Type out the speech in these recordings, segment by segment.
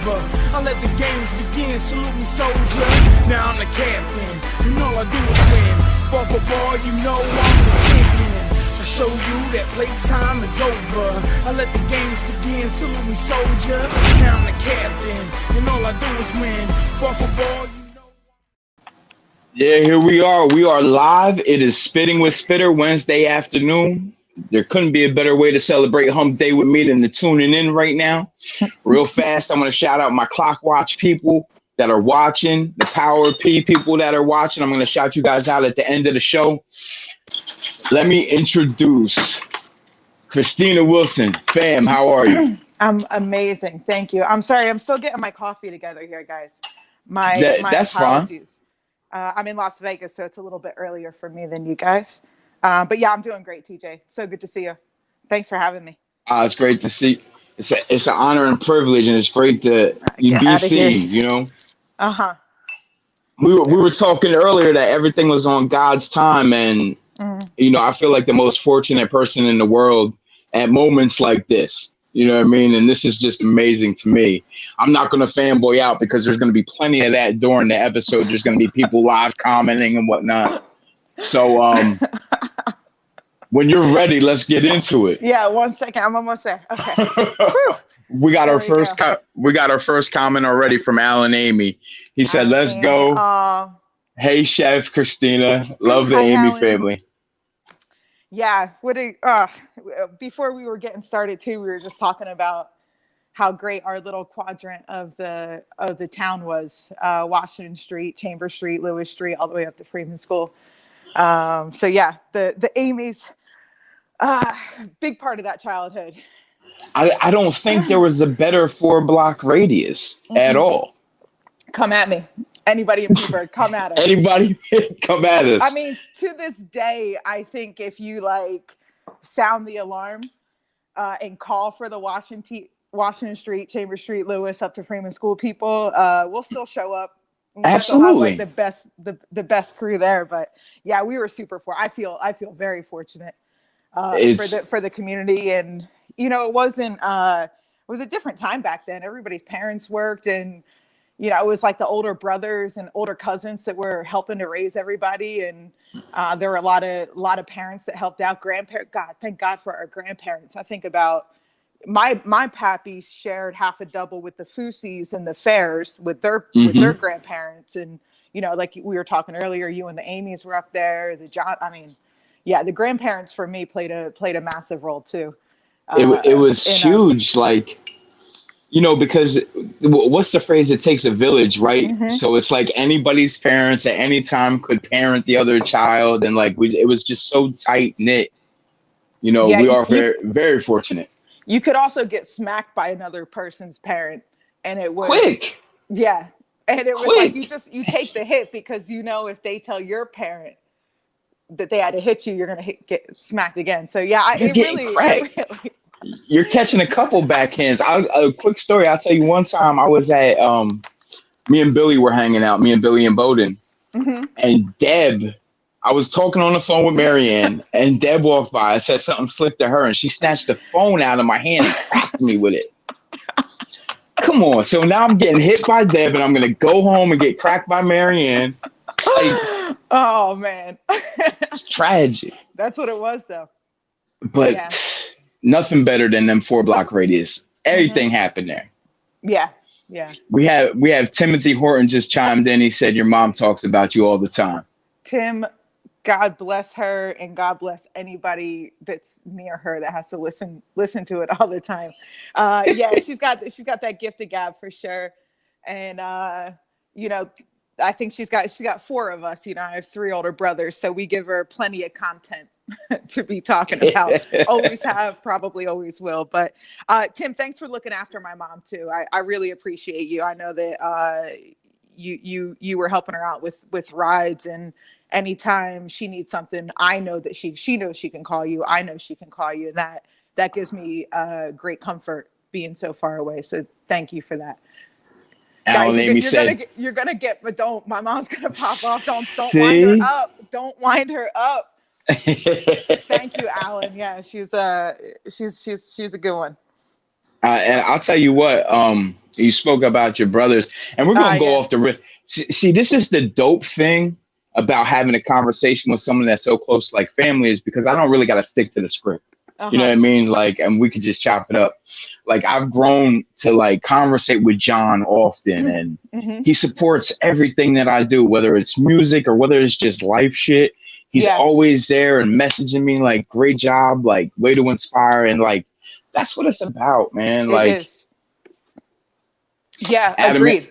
over. I let the games begin, salute me soldier. Now I'm the captain, and all I do is win. Ball for ball, you know I'm the champion. I show you that playtime is over. I let the games begin, salute me soldier. Now I'm the captain, and all I do is win. Ball for ball, you know. Yeah, here we are. We are live. It is Spitting with Spitter Wednesday afternoon. There couldn't be a better way to celebrate Hump Day with me than to tuning in right now. Real fast, I'm going to shout out my Clock Watch people that are watching, the Power P people that are watching. I'm going to shout you guys out at the end of the show. Let me introduce Christina Wilson. Fam, how are you? I'm amazing. Thank you. I'm sorry. I'm still getting my coffee together here, guys. My That's apologies. I'm in Las Vegas, so it's a little bit earlier for me than you guys. But yeah, I'm doing great, TJ. So good to see you. Thanks for having me. It's great to see. It's an honor and privilege, and it's great to be seen. You know. We were talking earlier that everything was on God's time, and you know, I feel like the most fortunate person in the world at moments like this. You know what I mean? And this is just amazing to me. I'm not going to fanboy out because there's going to be plenty of that during the episode. There's going to be people live commenting and whatnot. So when you're ready, let's get into it. Yeah, 1 second. I'm almost there. Okay. we got our first comment already from Alan Amy. He said, "Let's go." Hey, Chef Christina. Love the Amy Alan. family. Yeah. Before we were getting started too, we were just talking about how great our little quadrant of the town was. Washington Street, Chambers Street, Lewis Street, all the way up to Freeman School. So yeah, the Amy's big part of that childhood. I don't think there was a better 4-block radius at all. Come at me. Anybody in Pittsburgh, come at us. Anybody come at us. I mean, to this day, I think if you like sound the alarm and call for the Washington Street, Chambers Street, Lewis up to Freeman School people, we'll still show up. Absolutely, have, like, the best crew there. But yeah, we were super I feel very fortunate for the community, and you know, it was a different time back then. Everybody's parents worked, and you know, it was like the older brothers and older cousins that were helping to raise everybody, and there were a lot of parents that helped out. Grandparents, God, thank God for our grandparents. I think about my pappies shared half a double with the Fusies and the Fairs with their grandparents, and you know, like we were talking earlier, you and the Amy's were up there. The grandparents for me played a massive role too. It was huge, like, you know, because what's the phrase? It takes a village, right? So it's like anybody's parents at any time could parent the other child, and like it was just so tight knit. You know, we are very, very fortunate. You could also get smacked by another person's parent, and it was quick. Yeah, and it was like you take the hit because you know if they tell your parent that they had to hit you, you're gonna get smacked again. So yeah, you're catching a couple backhands. A quick story. I'll tell you. One time I was at me and Billy were hanging out. Me and Billy and Bowden, and Deb. I was talking on the phone with Marianne, and Deb walked by. I said something slipped to her, and she snatched the phone out of my hand and cracked me with it. Come on. So now I'm getting hit by Deb, and I'm going to go home and get cracked by Marianne. Like, oh, man. It's tragic. That's what it was, though. But nothing better than them 4-block radius. Everything happened there. Yeah. Yeah. We have Timothy Horton just chimed in. He said, your mom talks about you all the time. Tim, God bless her, and God bless anybody that's near her that has to listen to it all the time. Yeah, she's got that gift of gab for sure. And you know, I think she's got 4 of us. You know, I have 3 older brothers, so we give her plenty of content to be talking about. Always have, probably always will. But Tim, thanks for looking after my mom too. I really appreciate you. I know that you were helping her out with rides, and anytime she needs something, I know that she knows she can call you. I know she can call you. And that gives me great comfort being so far away. So thank you for that. Guys, you're gonna get, but don't. My mom's gonna pop off. Don't wind her up. Don't wind her up. Thank you, Alan. Yeah, she's a good one. And I'll tell you what, you spoke about your brothers, and we're gonna go Yeah. off the rip. See, this is the dope thing about having a conversation with someone that's so close, like family, is because I don't really got to stick to the script. You know Uh-huh. what I mean? Like, and we could just chop it up. Like, I've grown to like conversate with John often, and Hmm. he supports everything that I do, whether it's music or whether it's just life shit. He's Yeah, always there and messaging me like, "Great job, like, way to inspire," and like, that's what it's about, man. it Like, is. Yeah, Adam agreed.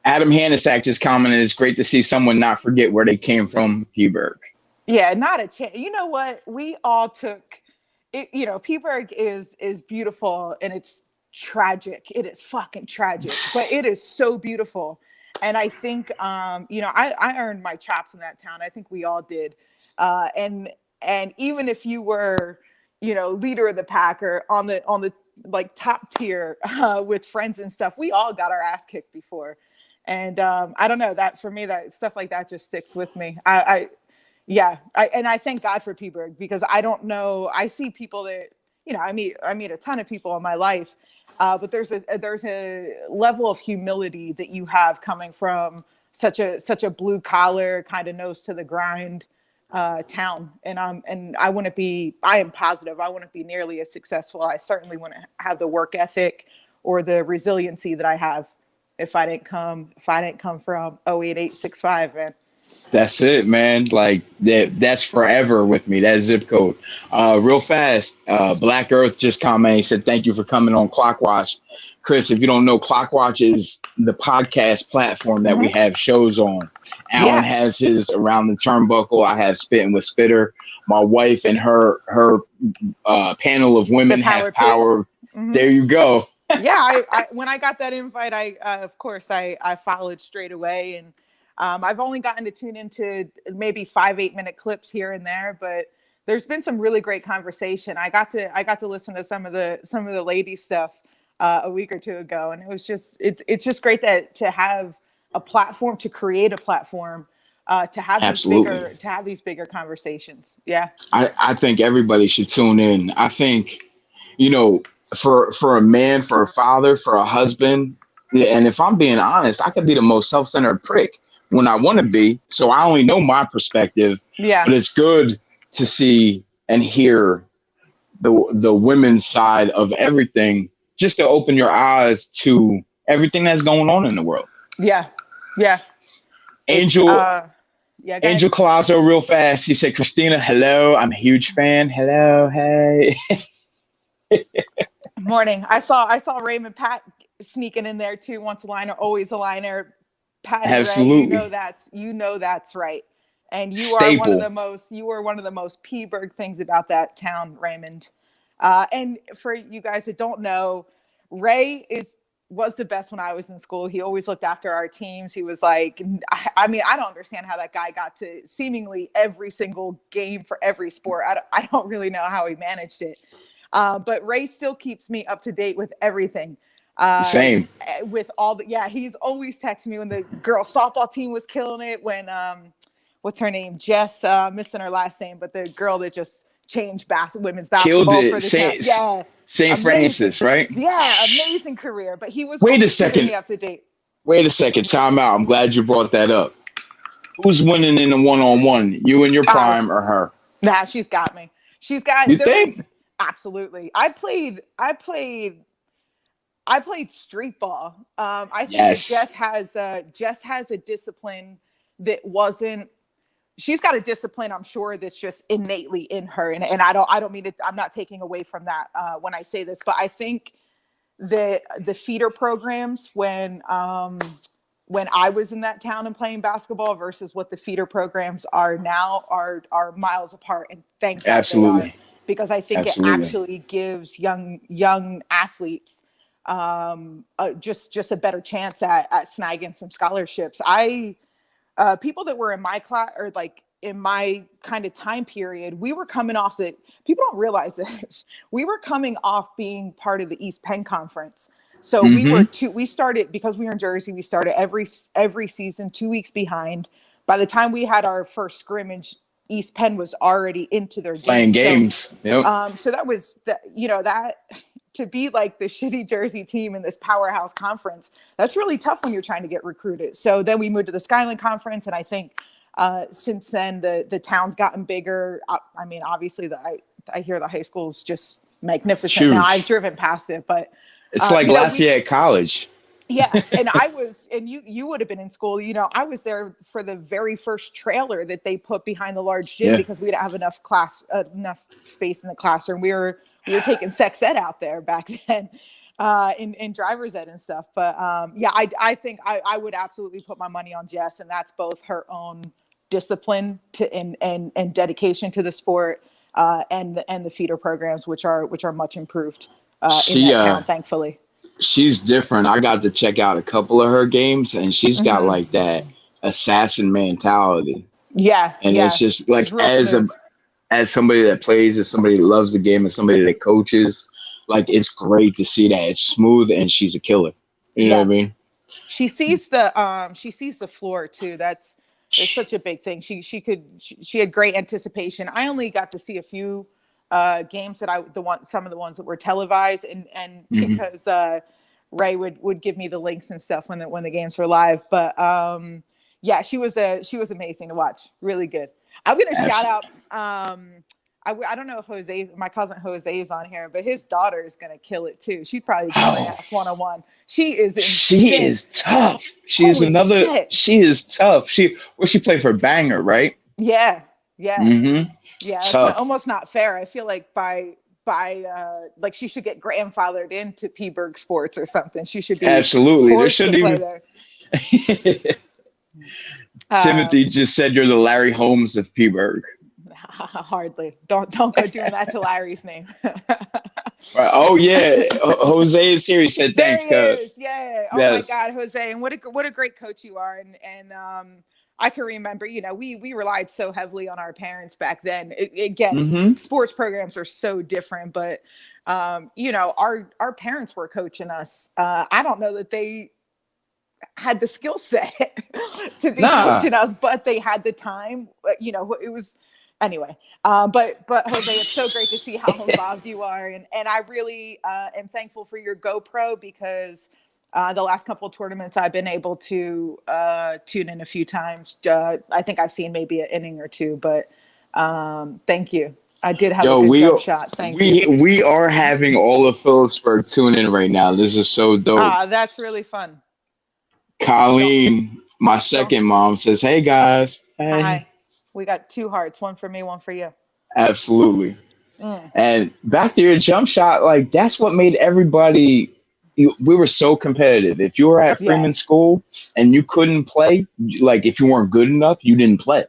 Adam Hanasak just commented, "It's great to see someone not forget where they came from, P-Berg." Yeah, not a chance. You know what? We all took it. You know, Peaburg is beautiful and it's tragic. It is fucking tragic, but it is so beautiful. And I think, you know, I earned my chops in that town. I think we all did. And even if you were, you know, leader of the pack or on the like top tier with friends and stuff, we all got our ass kicked before. And I don't know, that for me, that stuff like that just sticks with me. Yeah, and I thank God for Peaburg because I don't know. I see people that, you know, I meet a ton of people in my life, but there's a level of humility that you have coming from such a blue collar kind of nose to the grind town, and I want to be. I am positive I want to be nearly as successful. I certainly want to have the work ethic or the resiliency that I have. If I didn't come from 08865, man. That's it, man. Like that's forever with me. That zip code. Real fast. Black Earth just commented. He said, "Thank you for coming on Clockwatch." Chris, if you don't know, Clockwatch is the podcast platform that we Mhm. have shows on. Alan Yeah. has his Around the Turnbuckle. I have Spittin with Spitter. My wife and her panel of The women power have pit. power. Hmm. There you go. Yeah, I when I got that invite, I of course I followed straight away, and I've only gotten to tune into maybe 5 8 minute clips here and there, but there's been some really great conversation. I got to listen to some of the lady stuff a week or two ago, and it was just it's just great that to have a platform, to create a platform, to have Absolutely. these bigger conversations. Yeah. I think everybody should tune in. I think, you know, for a man, for a father, for a husband, yeah, and if I'm being honest, I could be the most self-centered prick when I want to be. So I only know my perspective, Yeah. but it's good to see and hear the women's side of everything, just to open your eyes to everything that's going on in the world. Yeah. Yeah. It's Angel yeah, go ahead. Angel Colasso, real fast. He said, "Christina, hello. I'm a huge fan. Hello, hey." Morning. I saw Raymond Pat sneaking in there too. Once a liner, always a liner. Patty Ray, Absolutely. you know that's right. And Staple. you are one of the most P-Berg things about that town, Raymond. And for you guys that don't know, Ray was the best when I was in school. He always looked after our teams. He was like, I mean, I don't understand how that guy got to seemingly every single game for every sport. I don't really know how he managed it. But Ray still keeps me up to date with everything. Uh, Same. with all the, yeah, he's always texting me when the girls softball team was killing it. When, what's her name? Jess, missing her last name, but the girl that just changed women's Killed basketball for it. the town. Yeah. Saint Amazing. Francis, right? Yeah. Amazing career. But he was Wait a always keeping second. me up to date. Wait a second. Time out. I'm glad you brought that up. Who's winning in the one-on-one? You in your Uh, prime or her? nah, she's got me. You There was think? absolutely. I played street ball. I think that Yes. Jess has a discipline that wasn't. She's got a discipline, I'm sure, that's just innately in her, and I don't mean it. I'm not taking away from that when I say this, but I think that the feeder programs when I was in that town and playing basketball versus what the feeder programs are now are miles apart, and thank God they are, Absolutely. because I think it Absolutely. actually gives young athletes just a better chance at snagging some scholarships. People that were in my class or like in my kind of time period, we were coming off that. People don't realize this. We were coming off being part of the East Penn Conference. So Mm-hmm. we started, because we were in Jersey, we started every season 2 weeks behind. By the time we had our first scrimmage, East Penn was already into their Playing game. So games. Yep. so that was that, you know, that to be like the shitty Jersey team in this powerhouse conference, that's really tough when you're trying to get recruited. So then we moved to the Skyline Conference, and I think since then the town's gotten bigger. I mean, obviously I hear the high school is just magnificent now. I've driven past it, but it's like Lafayette College. Yeah, and you would have been in school. You know, I was there for the very first trailer that they put behind the large gym because we didn't have enough space in the classroom. We were taking sex ed out there back then, in driver's ed and stuff. But I think I would absolutely put my money on Jess, and that's both her own discipline and dedication to the sport, and the feeder programs, which are much improved in that town, thankfully. She's different. I got to check out a couple of her games, and she's got like that assassin mentality. Yeah. And it's just like as somebody that plays, as somebody that loves the game, as somebody that coaches, like it's great to see that. It's smooth, and she's a killer. You know what I mean? She sees the floor too. That's such a big thing. She had great anticipation. I only got to see a few games that some of the ones that were televised, and because Ray would give me the links and stuff when the games were live. But she was amazing to watch. Really good. I'm gonna shout out. I don't know if my cousin Jose is on here, but his daughter is gonna kill it too. She'd probably be my ass 101. She is insane. She is tough. She is tough. She played for Banger, right? Yeah. Mm-hmm. Yeah, it's almost not fair. I feel like by like she should get grandfathered into Peaburg sports or something. She should be absolutely. There shouldn't even. There. Timothy just said you're the Larry Holmes of Peaburg. Hardly. Don't go doing that to Larry's name. Right. Oh yeah, Jose is here. He said thanks, cuz. Yeah. Oh my God, Jose, and what a great coach you are, and I can remember, you know, we relied so heavily on our parents back then. Sports programs are so different, but you know, our parents were coaching us. I don't know that they had the skill set to be coaching us, but they had the time. You know, it was anyway. But Jose, it's so great to see how involved you are, and I really am thankful for your GoPro, because the last couple of tournaments I've been able to tune in a few times. I think I've seen maybe an inning or two, but thank you. I did have a good jump shot. Thank you. We are having all of Phillipsburg tune in right now. This is so dope. That's really fun. Colleen, my second mom, says, "Hey guys." Hey. Hi. We got 2 hearts, one for me, one for you. Absolutely. And back to your jump shot, like that's what made everybody. We were so competitive. If you were at Freeman School and you couldn't play, like if you weren't good enough, you didn't play.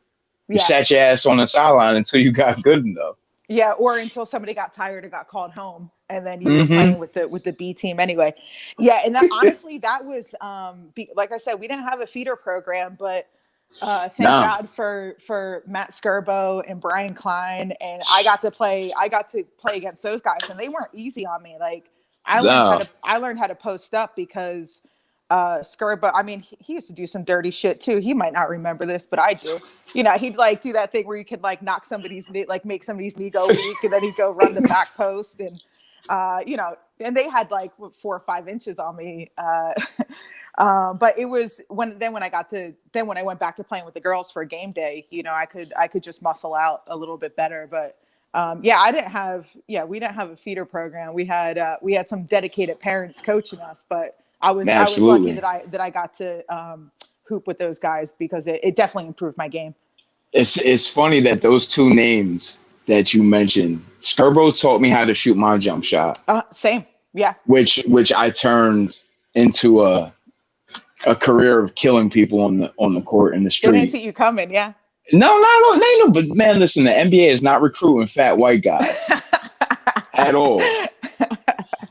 You sat your ass on the sideline until you got good enough. Yeah, or until somebody got tired and got called home, and then you were playing with the B team anyway. Yeah, and that, honestly, that was like I said, we didn't have a feeder program, but thank God for Matt Skirbo and Brian Klein, and I got to play against those guys, and they weren't easy on me. Like I learned how to post up because Skirbo, I mean, he used to do some dirty shit too. He might not remember this, but I do. You know, he'd like do that thing where you could like knock somebody's knee, like make somebody's knee go weak, and then he'd go run the back post, and you know, and they had like 4 or 5 inches on me. But it was when I went back to playing with the girls for game day, you know, I could just muscle out a little bit better. But we didn't have a feeder program. We had some dedicated parents coaching us, but I was lucky that I got to hoop with those guys, because it definitely improved my game. It's funny that those 2 names that you mentioned, Skirbo taught me how to shoot my jump shot. Same, yeah. Which I turned into a career of killing people on the court in the street. They didn't see you coming, yeah. No. But man, listen, the NBA is not recruiting fat white guys at all.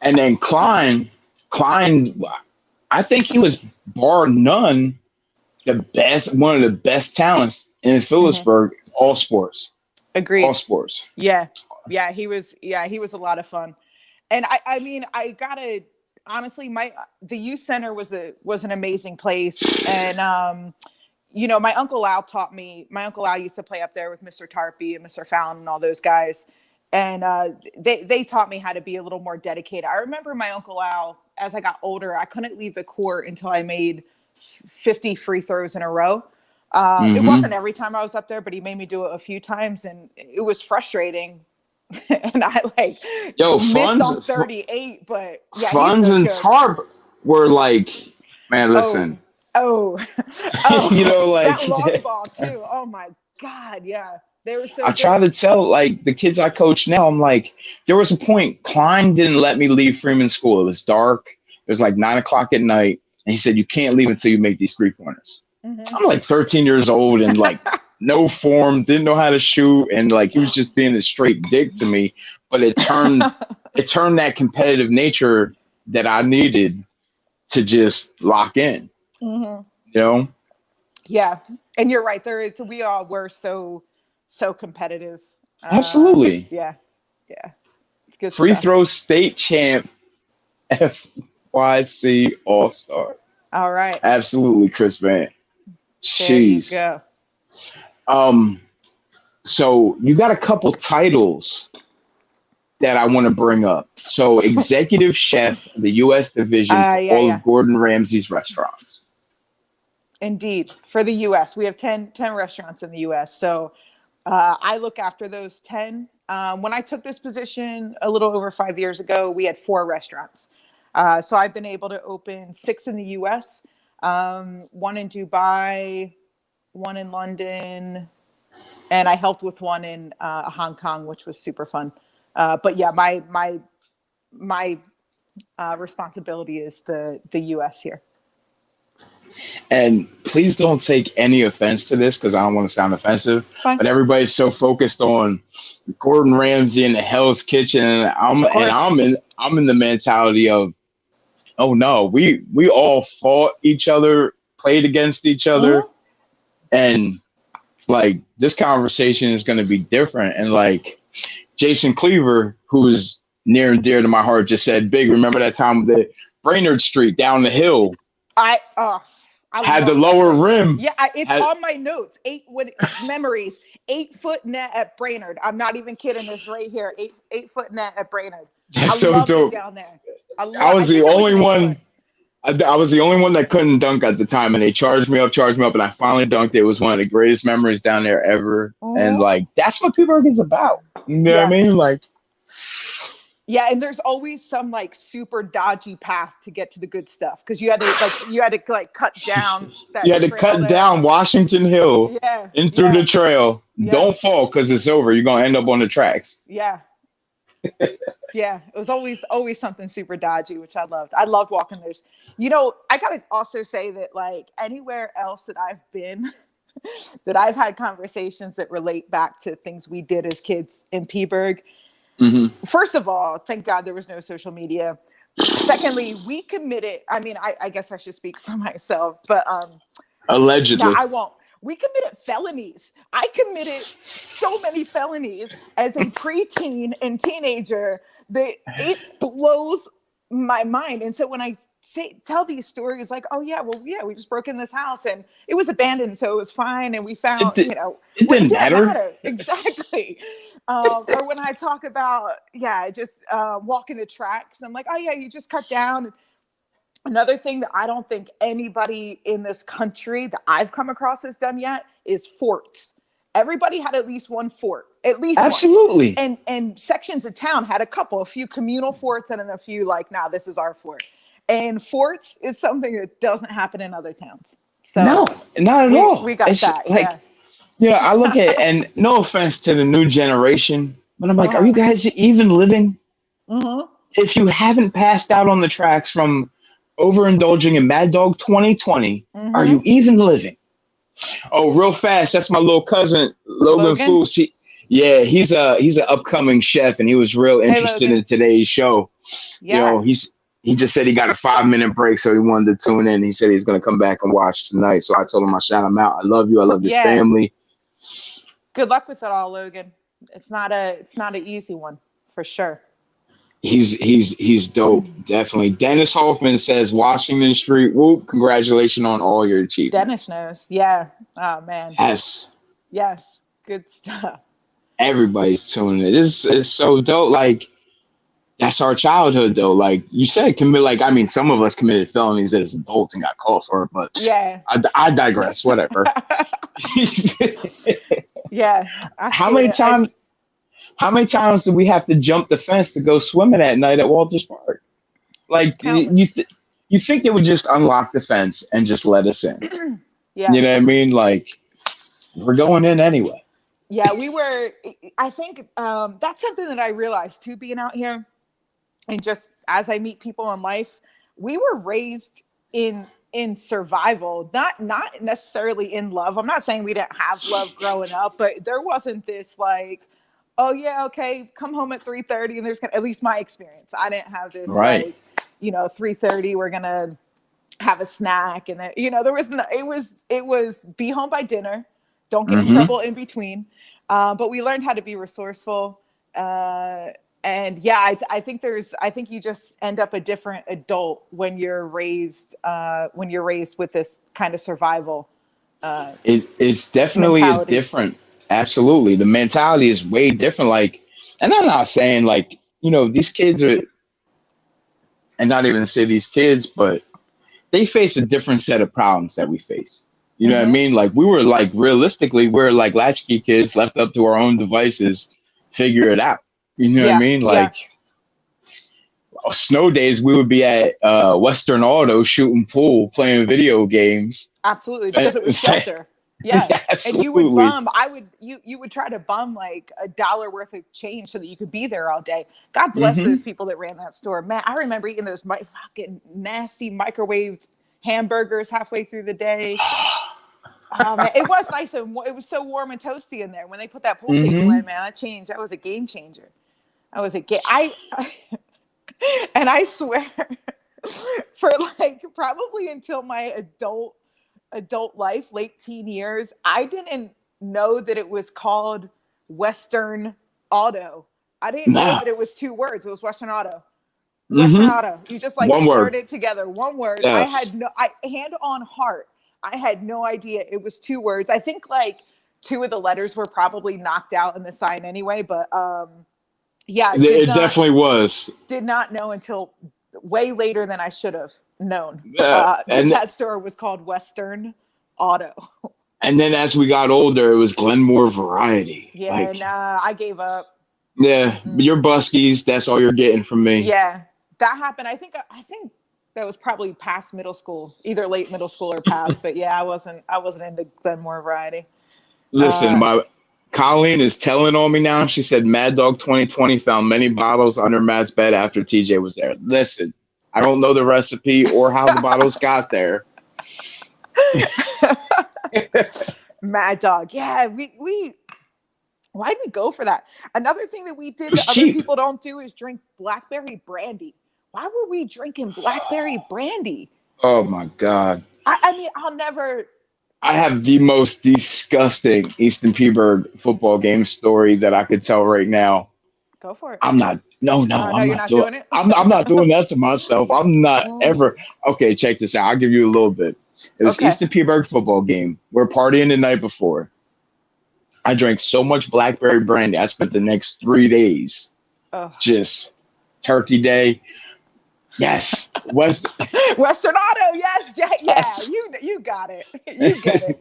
And then Klein, I think he was bar none one of the best talents in Phillipsburg, all sports. Agreed. All sports. Yeah, he was a lot of fun. And I mean, I gotta honestly, the youth center was an amazing place. And you know, my Uncle Al used to play up there with Mr. Tarpey and Mr. Fallon and all those guys. And they taught me how to be a little more dedicated. I remember my Uncle Al, as I got older, I couldn't leave the court until I made 50 free throws in a row. It wasn't every time I was up there, but he made me do it a few times, and it was frustrating. And I like missed on 38, but yeah, Funds and Tarp were like, man, listen. Oh, you know, like that long ball too. Oh my God, yeah. They were so I try to tell like the kids I coach now, I'm like, there was a point Klein didn't let me leave Freeman School. It was dark. It was like 9:00 at night. And he said, you can't leave until you make these 3-pointers. I'm like 13 years old and like no form, didn't know how to shoot. And like, he was just being a straight dick to me, but it turned that competitive nature that I needed to just lock in, you know? Yeah. And you're right. We all were so competitive. Absolutely. Yeah. It's good Free stuff. throw state champ, FYC All-Star. All right. Absolutely, Chris Van. Jeez. There you go. So you got a couple titles that I want to bring up. So executive chef of the U.S. division for all of Gordon Ramsay's restaurants. Indeed. For the U.S. We have 10 restaurants in the U.S. So I look after those 10. When I took this position a little over 5 years ago, we had 4 restaurants. So I've been able to open 6 in the U.S., 1 in Dubai, 1 in London, and I helped with 1 in Hong Kong, which was super fun. But yeah, my responsibility is the U.S. here. And please don't take any offense to this because I don't want to sound offensive. Fine. But everybody's so focused on Gordon Ramsay and the Hell's Kitchen, and I'm in the mentality of, oh no, we all fought each other, played against each other, and like this conversation is going to be different. And like Jason Cleaver, who's near and dear to my heart, just said, "Big, remember that time with the Brainerd Street down the hill? I had the lower rim." Yeah, it's on my notes. 8-foot net at Brainerd. I'm not even kidding. This right here. 8-foot net at Brainerd. That's so dope. Down there. I was the only one that couldn't dunk at the time, and they charged me up, and I finally dunked. It was one of the greatest memories down there ever. And like, that's what Pittsburgh is about. You know what I mean? Like, yeah, and there's always some like super dodgy path to get to the good stuff because you had to cut down that. You had to cut down Washington Hill in through the trail. Yeah. Don't fall because it's over. You're gonna end up on the tracks. Yeah. Yeah, it was always something super dodgy, which I loved. I loved walking those. You know, I gotta also say that like anywhere else that I've been, that I've had conversations that relate back to things we did as kids in Pittsburgh. First of all, thank God there was no social media. Secondly, we committed. I mean, I guess I should speak for myself, but allegedly, no, I won't. We committed felonies. I committed so many felonies as a preteen and teenager that it blows my mind. And so when I tell these stories like, oh yeah, we just broke in this house and it was abandoned, so it was fine. And we found, it didn't matter. Exactly. Or when I talk about, just walking the tracks, I'm like, oh yeah, you just cut down. Another thing that I don't think anybody in this country that I've come across has done yet is forts. Everybody had at least one fort, at least absolutely. One. And sections of town had a few communal forts, and then a few like, nah, this is our fort. And forts is something that doesn't happen in other towns. So no, not at all. We got that. Like, I look at, and no offense to the new generation, but I'm like, are you guys even living? If you haven't passed out on the tracks from overindulging in Mad Dog 2020, are you even living? Oh, real fast, that's my little cousin Logan Foos. He's an upcoming chef, and he was real interested in today's show. He just said he got a 5-minute break, so he wanted to tune in. He said he's going to come back and watch tonight, so I told him I shout him out. I love you. I love your family. Good luck with it all, Logan. It's not an easy one for sure. He's dope, definitely. Dennis Hoffman says Washington Street. Whoop! Congratulations on all your achievements. Dennis knows. Yeah. Oh man. Yes. Good stuff. Everybody's tuning it. It's so dope. Like that's our childhood, though. Like you said, I mean, some of us committed felonies as adults and got caught for it, but Yeah. I digress. Whatever. Yeah. How many times? How many times do we have to jump the fence to go swimming at night at Walters Park? Like Countless. you think they would just unlock the fence and just let us in? Yeah. You know what I mean? Like we're going in anyway. Yeah, we were. I think that's something that I realized too, being out here, and just as I meet people in life, we were raised in survival, not necessarily in love. I'm not saying we didn't have love growing up, but there wasn't this like, oh yeah, okay, come home at 3:30, and there's gonna, at least my experience. I didn't have this Right. like, 3:30, we're gonna have a snack, and then, there was no, it was be home by dinner. Don't get in trouble in between. But we learned how to be resourceful. And yeah, I think you just end up a different adult when you're raised with this kind of survival. It's definitely mentality. different. Absolutely. The mentality is way different. Like, and I'm not saying like, these kids are, and not even say these kids, but they face a different set of problems that we face. You know what I mean? Like we were like, realistically, we're like latchkey kids left up to our own devices, figure it out. You know what I mean? Like snow days, we would be at Western Auto shooting pool, playing video games. Absolutely, because it was shelter. Yeah. And you would bum. You would try to bum like $1 worth of change so that you could be there all day. God bless those people that ran that store. Man, I remember eating those fucking nasty microwaved hamburgers halfway through the day. Man, it was nice and it was so warm and toasty in there when they put that pool table in. Man, that was a game changer. And I swear, for like probably until my adult life, late teen years, I didn't know that it was called Western Auto. I didn't know that it was 2 words. It was Western Auto. Western Auto. You just like slurred it together. One word. Yes. Hand on heart, I had no idea it was 2 words. I think like 2 of the letters were probably knocked out in the sign anyway, but yeah, it definitely was. Did not know until way later than I should have known. And that store was called Western Auto. And then as we got older, it was Glenmore Variety. Yeah, I gave up. Yeah, your buskies, that's all you're getting from me. Yeah, that happened. I think that was probably past middle school, either late middle school or past. But yeah, I wasn't into Glenmore Variety. Listen, Colleen is telling on me now. She said Mad Dog 2020 found many bottles under Matt's bed after TJ was there. Listen, I don't know the recipe or how the bottles got there. Mad Dog. Yeah, why'd we go for that? Another thing that we did that other people don't do is drink Blackberry Brandy. Why were we drinking Blackberry Brandy? Oh my God. I mean, I'll never. I have the most disgusting Easton Peaburg football game story that I could tell right now. Go for it. I'm not. No, I'm not doing it. I'm not doing that to myself. I'm not ever. Okay, check this out. I'll give you a little bit. It was Easton Peaburg football game. We're partying the night before. I drank so much Blackberry Brandy. I spent the next 3 days just Turkey Day. Yes, Western Auto. Yes, yeah. You got it. You get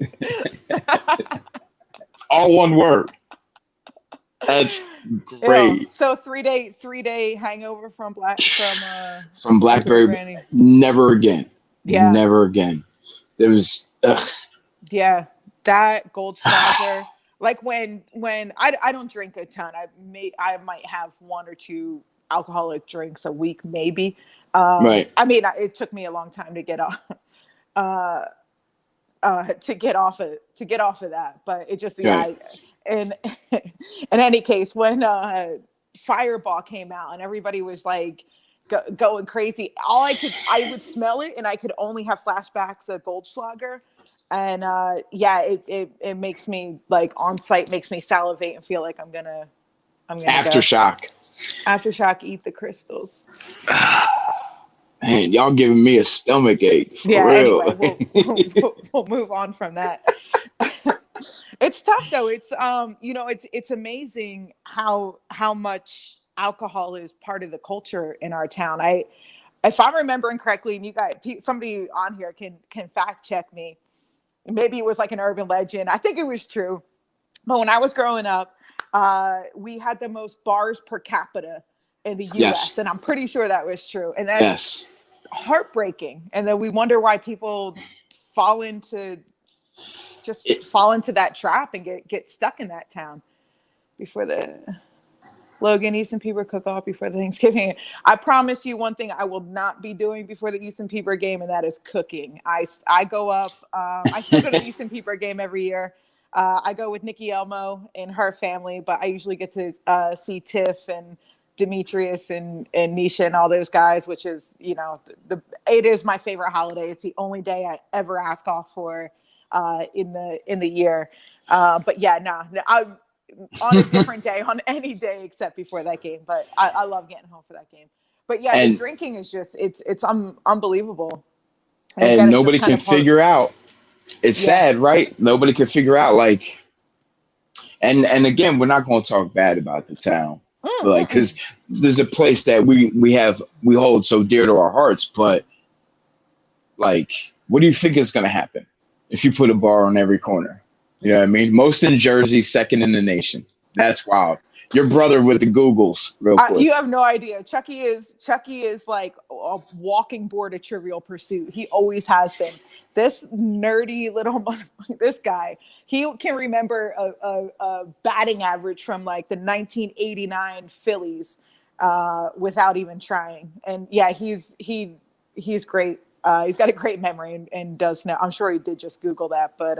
it. All one word. That's great. So 3 day hangover from Blackberry Brandy. Never again. Yeah. Never again. It was. Yeah, that Goldschlager. Like when I don't drink a ton. I might have 1 or 2 alcoholic drinks a week, maybe. Right. I mean, it took me a long time to get off of that, but it just in any case, when Fireball came out and everybody was like going crazy, I would smell it and I could only have flashbacks of Goldschlager. And it makes me like on site, makes me salivate and feel like I'm gonna aftershock. Aftershock, eat the crystals. Man, y'all giving me a stomach ache. For real. Anyway, we'll move on from that. It's tough though. It's it's amazing how much alcohol is part of the culture in our town. If I'm remembering correctly, and you guys, somebody on here can fact check me. Maybe it was like an urban legend. I think it was true. But when I was growing up, we had the most bars per capita in the U.S. Yes. And I'm pretty sure that was true. And that's heartbreaking. And then we wonder why people fall into that trap and get stuck in that town before the Logan Easton Peeber cook-off before the Thanksgiving. I promise you one thing I will not be doing before the Easton Peeber game, and that is cooking. I go up. I still go to the Easton Peeber game every year. I go with Nikki Elmo and her family, but I usually get to see Tiff and Demetrius and Nisha and all those guys, which is, it is my favorite holiday. It's the only day I ever ask off for in the year. But yeah, I'm on a different day, on any day except before that game. But I love getting home for that game. But yeah, the drinking is just, it's unbelievable. And again, nobody can figure out. It's sad, right? Nobody can figure out, like, and again, we're not going to talk bad about the town, like, because there's a place that we hold so dear to our hearts. But like, what do you think is going to happen if you put a bar on every corner? You know what I mean? Most in Jersey, second in the nation. That's wild. Your brother with the Googles, real quick. You have no idea. Chucky is like a walking board of Trivial Pursuit. He always has been. This nerdy little, this guy, he can remember a batting average from like the 1989 Phillies without even trying. And yeah, he's great. He's got a great memory and does know. I'm sure he did just Google that, but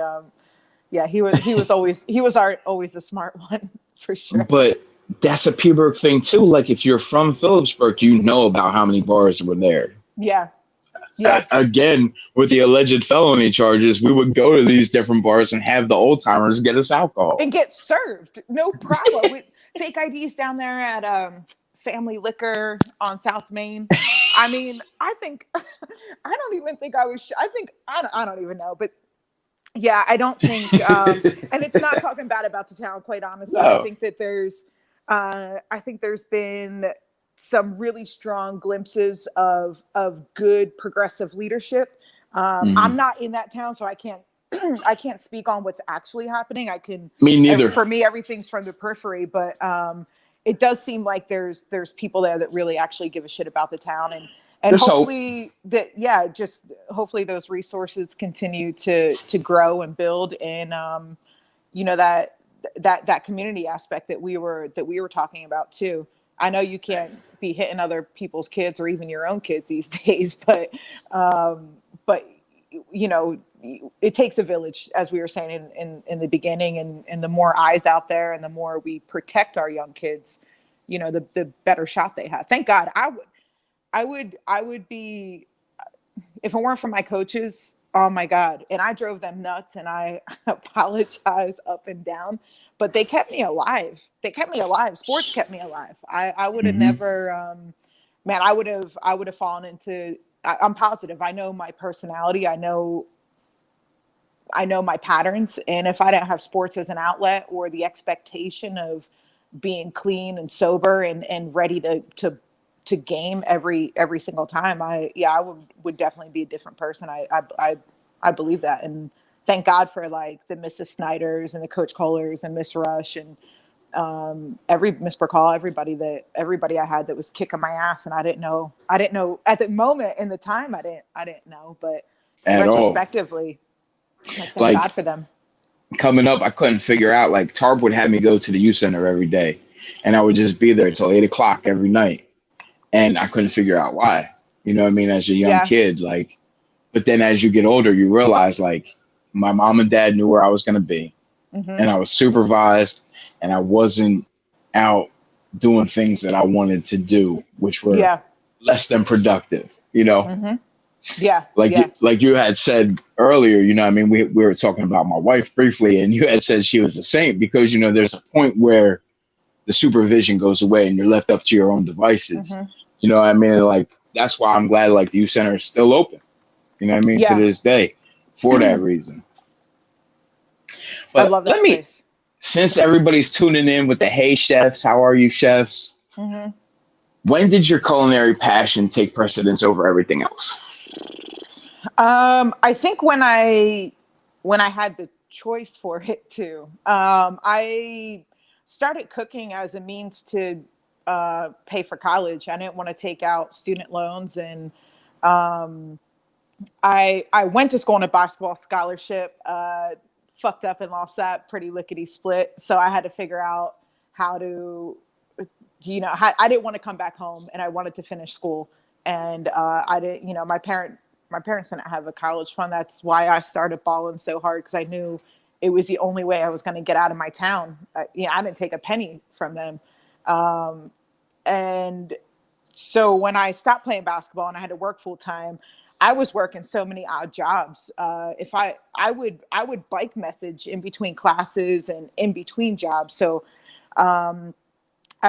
yeah, he was always the smart one. For sure. But that's a Peeberg thing too. Like, if you're from Phillipsburg, you know about how many bars were there. Yeah. Again, with the alleged felony charges, we would go to these different bars and have the old timers get us alcohol and get served. No problem. With fake IDs down there at Family Liquor on South Main. I mean, I think I don't even think I was. I don't even know, but. Yeah, I don't think, and it's not talking bad about the town, quite honestly. No. I think that there's been some really strong glimpses of good progressive leadership. I'm not in that town, so I can't speak on what's actually happening. Me neither. For me, everything's from the periphery, but it does seem like there's people there that really actually give a shit about the town, and hopefully hopefully those resources continue to grow and build, and that community aspect that we were talking about too. I know you can't be hitting other people's kids or even your own kids these days, but it takes a village, as we were saying in the beginning, and the more eyes out there and the more we protect our young kids, the better shot they have. Thank God. I would be, if it weren't for my coaches, oh my God. And I drove them nuts, and I apologize up and down, but they kept me alive. Sports kept me alive. I would have never, I would have fallen into, I'm positive. I know my personality. I know my patterns. And if I didn't have sports as an outlet, or the expectation of being clean and sober and ready to game every single time, I would definitely be a different person. I believe that, and thank God for like the Mrs. Snyders and the Coach Kohlers and Miss Rush and every Miss Burkall, everybody I had that was kicking my ass, and I didn't know at the moment in the time I didn't know, but retrospectively, thank God for them. Coming up, I couldn't figure out, like, Tarp would have me go to the youth center every day, and I would just be there until 8:00 every night. And I couldn't figure out why, as a young kid, like, but then as you get older, you realize, like, my mom and dad knew where I was going to be, and I was supervised, and I wasn't out doing things that I wanted to do, which were less than productive, Like you had said earlier, we were talking about my wife briefly, and you had said she was a saint because, there's a point where the supervision goes away and you're left up to your own devices. Like, that's why I'm glad, like, the youth center is still open, to this day for that reason. I But love that place. since everybody's tuning in with the Hey Chefs, how are you, chefs? Hmm. When did your culinary passion take precedence over everything else? I think when I had the choice for it too. I started cooking as a means to pay for college. I didn't want to take out student loans, and um, I went to school on a basketball scholarship. Fucked up and lost that pretty lickety split. So I had to figure out how to, I didn't want to come back home, and I wanted to finish school. And I didn't, my parents didn't have a college fund. That's why I started balling so hard, because I knew it was the only way I was going to get out of my town. I didn't take a penny from them. And so when I stopped playing basketball and I had to work full time, I was working so many odd jobs. If I would bike message in between classes and in between jobs. So I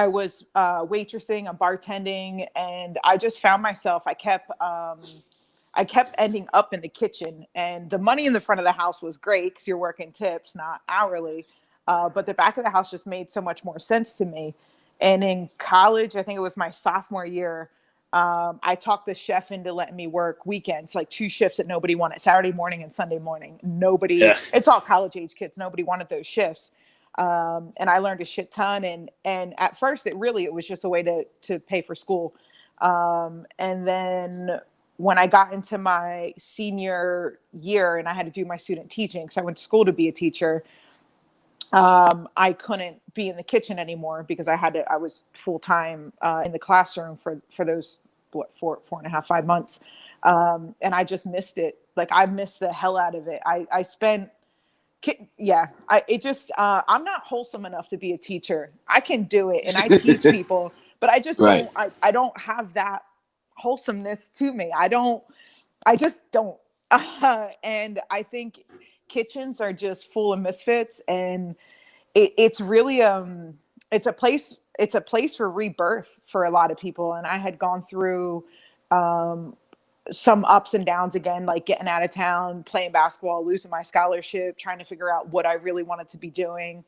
was waitressing and bartending, and I just found myself. I kept ending up in the kitchen, and the money in the front of the house was great because you're working tips, not hourly. But the back of the house just made so much more sense to me. And in college, I think it was my sophomore year, I talked the chef into letting me work weekends, like 2 shifts that nobody wanted, Saturday morning and Sunday morning. It's all college age kids. Nobody wanted those shifts. And I learned a shit ton. And at first it was just a way to pay for school. And then when I got into my senior year and I had to do my student teaching, because I went to school to be a teacher, I couldn't be in the kitchen anymore because I was full time in the classroom for those 4.5, 5 months. And I just missed it. Like, I missed the hell out of it. I'm not wholesome enough to be a teacher. I can do it and I teach people, but I just Right. I don't have that wholesomeness to me. I just don't. And I think kitchens are just full of misfits, and it's really it's a place for rebirth for a lot of people. And I had gone through some ups and downs again, like getting out of town, playing basketball, losing my scholarship, trying to figure out what I really wanted to be doing,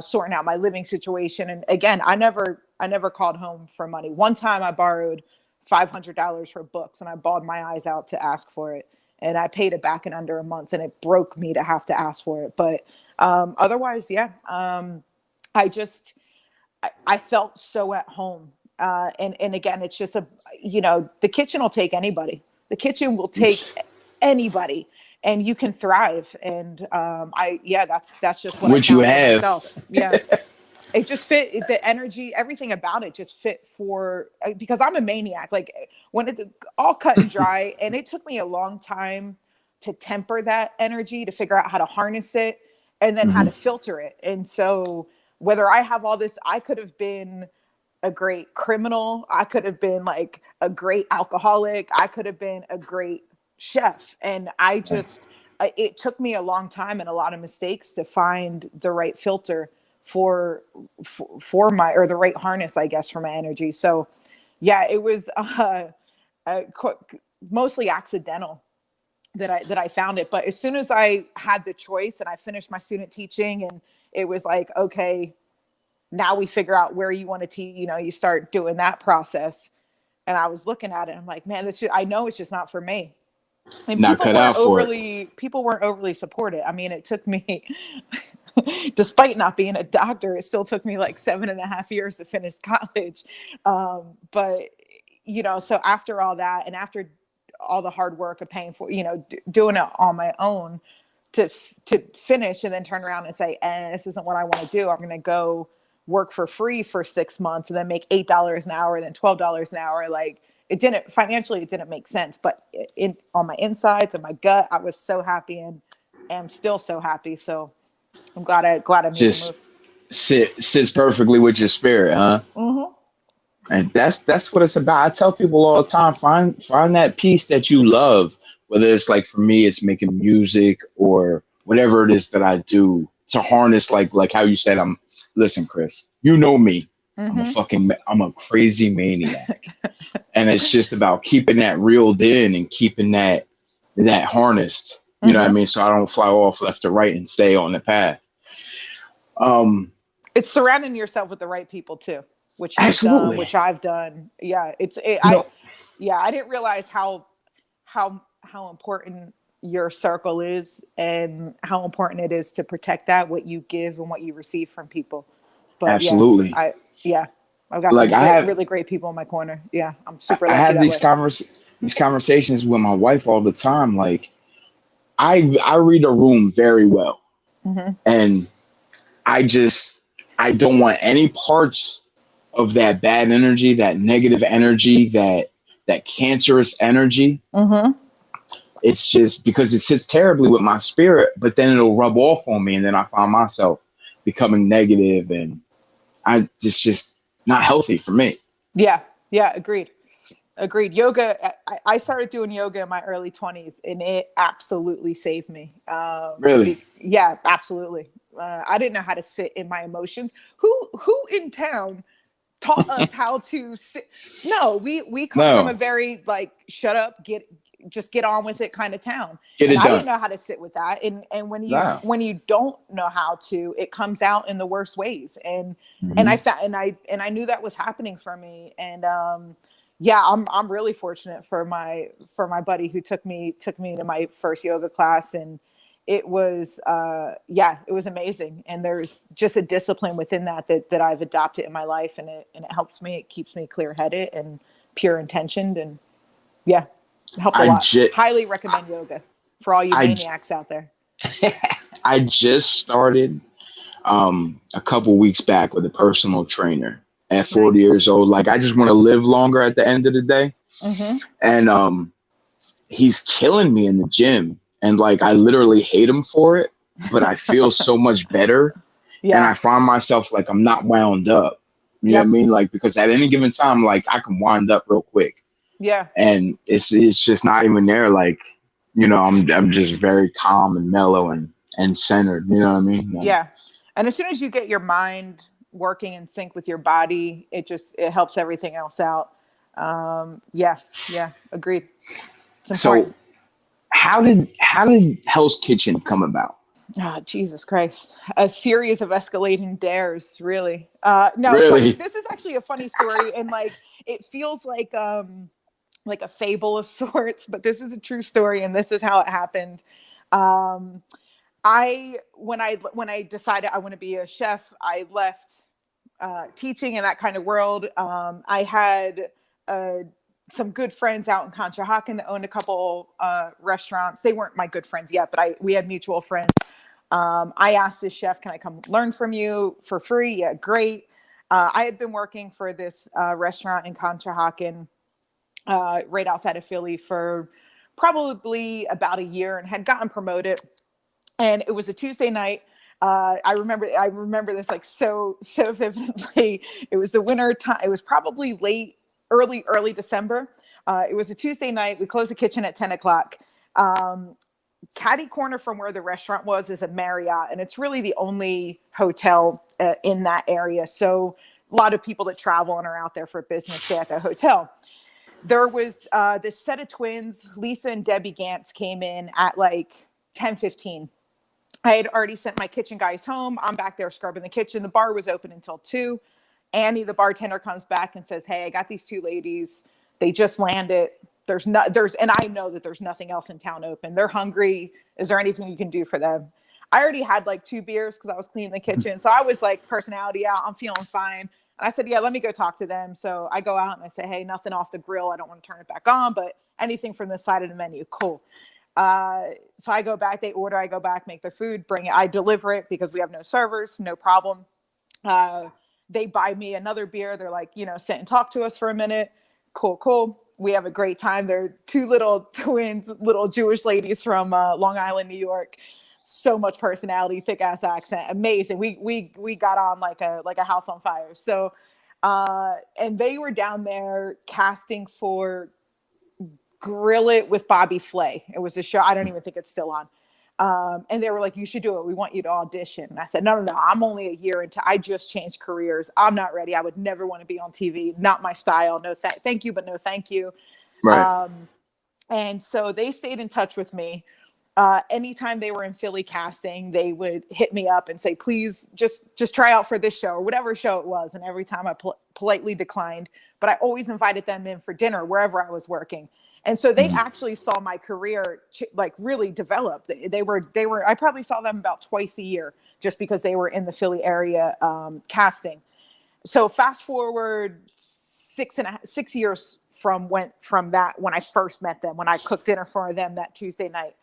sorting out my living situation. And again, I never called home for money. One time I borrowed $500 for books, and I bawled my eyes out to ask for it. And I paid it back in under a month, and it broke me to have to ask for it. But otherwise, yeah, I felt so at home. And again, it's just the kitchen will take anybody. The kitchen will take anybody, and you can thrive. And that's just what Which I you found for have. myself. Yeah. It just fit, the energy, everything about it just fit because I'm a maniac. Like, when it all cut and dry, and it took me a long time to temper that energy, to figure out how to harness it, and then how to filter it. And so whether I have all this, I could have been a great criminal. I could have been like a great alcoholic. I could have been a great chef. And it took me a long time and a lot of mistakes to find the right filter for the right harness, I guess, for my energy. So yeah, it was mostly accidental that I found it. But as soon as I had the choice and I finished my student teaching, and it was like, okay, now we figure out where you want to teach, you start doing that process. And I was looking at it, I'm like, man, I know it's just not for me. And Not cut out for it. People weren't overly supportive. I mean, it took me, despite not being a doctor, it still took me like 7.5 years to finish college. But so after all that, and after all the hard work of paying for, doing it on my own to finish, and then turn around and say, this isn't what I want to do. I'm going to go work for free for 6 months and then make $8 an hour, then $12 an hour. Like, it didn't make sense, but on my insides and my gut, I was so happy, and am still so happy. So I'm glad I made the move. Sits perfectly with your spirit, huh? Mm-hmm. And that's what it's about. I tell people all the time, find that piece that you love, whether it's like, for me, it's making music or whatever it is that I do, to harness, like how you said, listen, Chris, you know me. I'm a crazy maniac. And it's just about keeping that reeled in and keeping that harnessed. You know what I mean? So I don't fly off left or right and stay on the path. It's surrounding yourself with the right people too, which you've done, Absolutely. which I've done. Yeah, You know, I didn't realize how important your circle is and how important it is to protect that, what you give and what you receive from people. But absolutely. yeah, I've got Like some I have, really great people in my corner. Yeah, I'm super I lucky have that way. these conversations with my wife all the time. Like I read a room very well, and I just I don't want any parts of that bad energy, that negative energy, that cancerous energy. It's just because it sits terribly with my spirit, but then it'll rub off on me, and then I find myself becoming negative, and it's just not healthy for me. Yeah, yeah, agreed. Yoga, I started doing yoga in my early 20s and it absolutely saved me. Really? Yeah, absolutely. I didn't know how to sit in my emotions. Who in town taught us how to sit? No, we come from a No, very like shut up, just get on with it kind of town. get And it I didn't done. know how to sit with that. And Wow. when you don't know how to, it comes out in the worst ways. And I Hmm. found and I knew that was happening for me. And yeah, I'm really fortunate for my buddy who took me to my first yoga class, and it was it was amazing. And there's just a discipline within that I've adopted in my life, and it helps me. It keeps me clear headed and pure intentioned, and yeah, it helped a I lot. just Highly recommend yoga for all you I maniacs out there. I just started a couple weeks back with a personal trainer at 40 Nice. years old. Like I just want to live longer at the end of the day. Mm-hmm. And he's killing me in the gym. And like I literally hate him for it, but I feel so much better. And Yeah. I find myself like I'm not wound up. You know what I Yep. mean? Like because at any given time, like I can wind up real quick. Yeah. And it's just not even there. Like, I'm just very calm and mellow and centered. You know what I mean? Like, Yeah. And as soon as you get your mind working in sync with your body, it helps everything else out. Yeah. Yeah. Agreed. It's so important. how did Hell's Kitchen come about? Ah, Jesus Christ. A series of escalating dares, really. No, funny. Really? This is actually a funny story. And like, it feels like a fable of sorts, but this is a true story. And this is how it happened. Um, when I decided I want to be a chef, I left teaching in that kind of world. I had some good friends out in Conshohocken that owned a couple restaurants. They weren't my good friends yet, but we had mutual friends. I asked this chef, "Can I come learn from you for free?" Yeah, great. I had been working for this restaurant in Conshohocken, right outside of Philly, for probably about a year, and had gotten promoted. And it was a Tuesday night. I remember this like so vividly. It was the winter time. It was probably early December. It was a Tuesday night. We closed the kitchen at 10 o'clock. Catty corner from where the restaurant was is a Marriott, and it's really the only hotel in that area. So a lot of people that travel and are out there for business stay at the hotel. There was this set of twins, Lisa and Debbie Gantz, came in at like 10:15. I had already sent my kitchen guys home. I'm back there scrubbing the kitchen. The bar was open until 2. Annie, the bartender, comes back and says, "Hey, I got these two ladies. They just landed. And I know that there's nothing else in town open. They're hungry. Is there anything you can do for them?" I already had like 2 beers because I was cleaning the kitchen. So I was like, personality out. I'm feeling fine. And I said, "Yeah, let me go talk to them." So I go out and I say, "Hey, nothing off the grill. I don't want to turn it back on, but anything from this side of the menu." Cool. So I go back, they order, I go back, make their food, bring it, I deliver it because we have no servers, no problem. They buy me another beer. They're like, sit and talk to us for a minute. Cool. We have a great time. They're 2 little twins, little Jewish ladies from Long Island, New York. So much personality, thick ass accent, amazing. We got on like a house on fire. So, and they were down there casting for Grill It with Bobby Flay. It was a show. I don't even think it's still on. And they were like, "You should do it. We want you to audition." And I said, No. I'm only a year into, I just changed careers. I'm not ready. I would never want to be on TV. Not my style. No, thank you, but no, thank you. Right. And so they stayed in touch with me. anytime they were in Philly casting, they would hit me up and say, please just try out for this show or whatever show it was. And every time I politely declined, but I always invited them in for dinner wherever I was working. And so they actually saw my career like really develop. They were, I probably saw them about twice a year just because they were in the Philly area casting. So fast forward 6 years from when I first met them, when I cooked dinner for them that Tuesday night.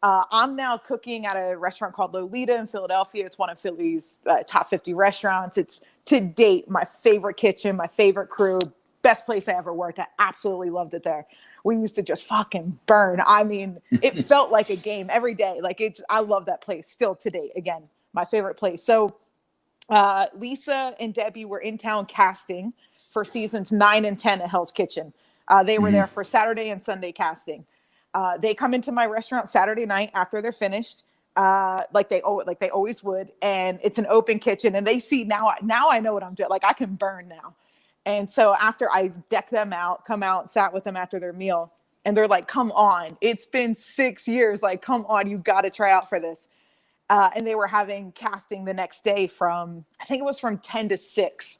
I'm now cooking at a restaurant called Lolita in Philadelphia. It's one of Philly's top 50 restaurants. It's to date my favorite kitchen, my favorite crew, best place I ever worked. I absolutely loved it there. We used to just fucking burn. I mean, it felt like a game every day. Like I love that place still to date. Again, my favorite place. So Lisa and Debbie were in town casting for seasons 9 and 10 at Hell's Kitchen. They were there for Saturday and Sunday casting. They come into my restaurant Saturday night after they're finished, like they always would, and it's an open kitchen. And they see now I know what I'm doing. Like I can burn now. And so after I decked them out, come out, sat with them after their meal, and they're like, "Come on, it's been 6 years. Like, come on, you got to try out for this." And they were having casting the next day I think it was from 10 to 6.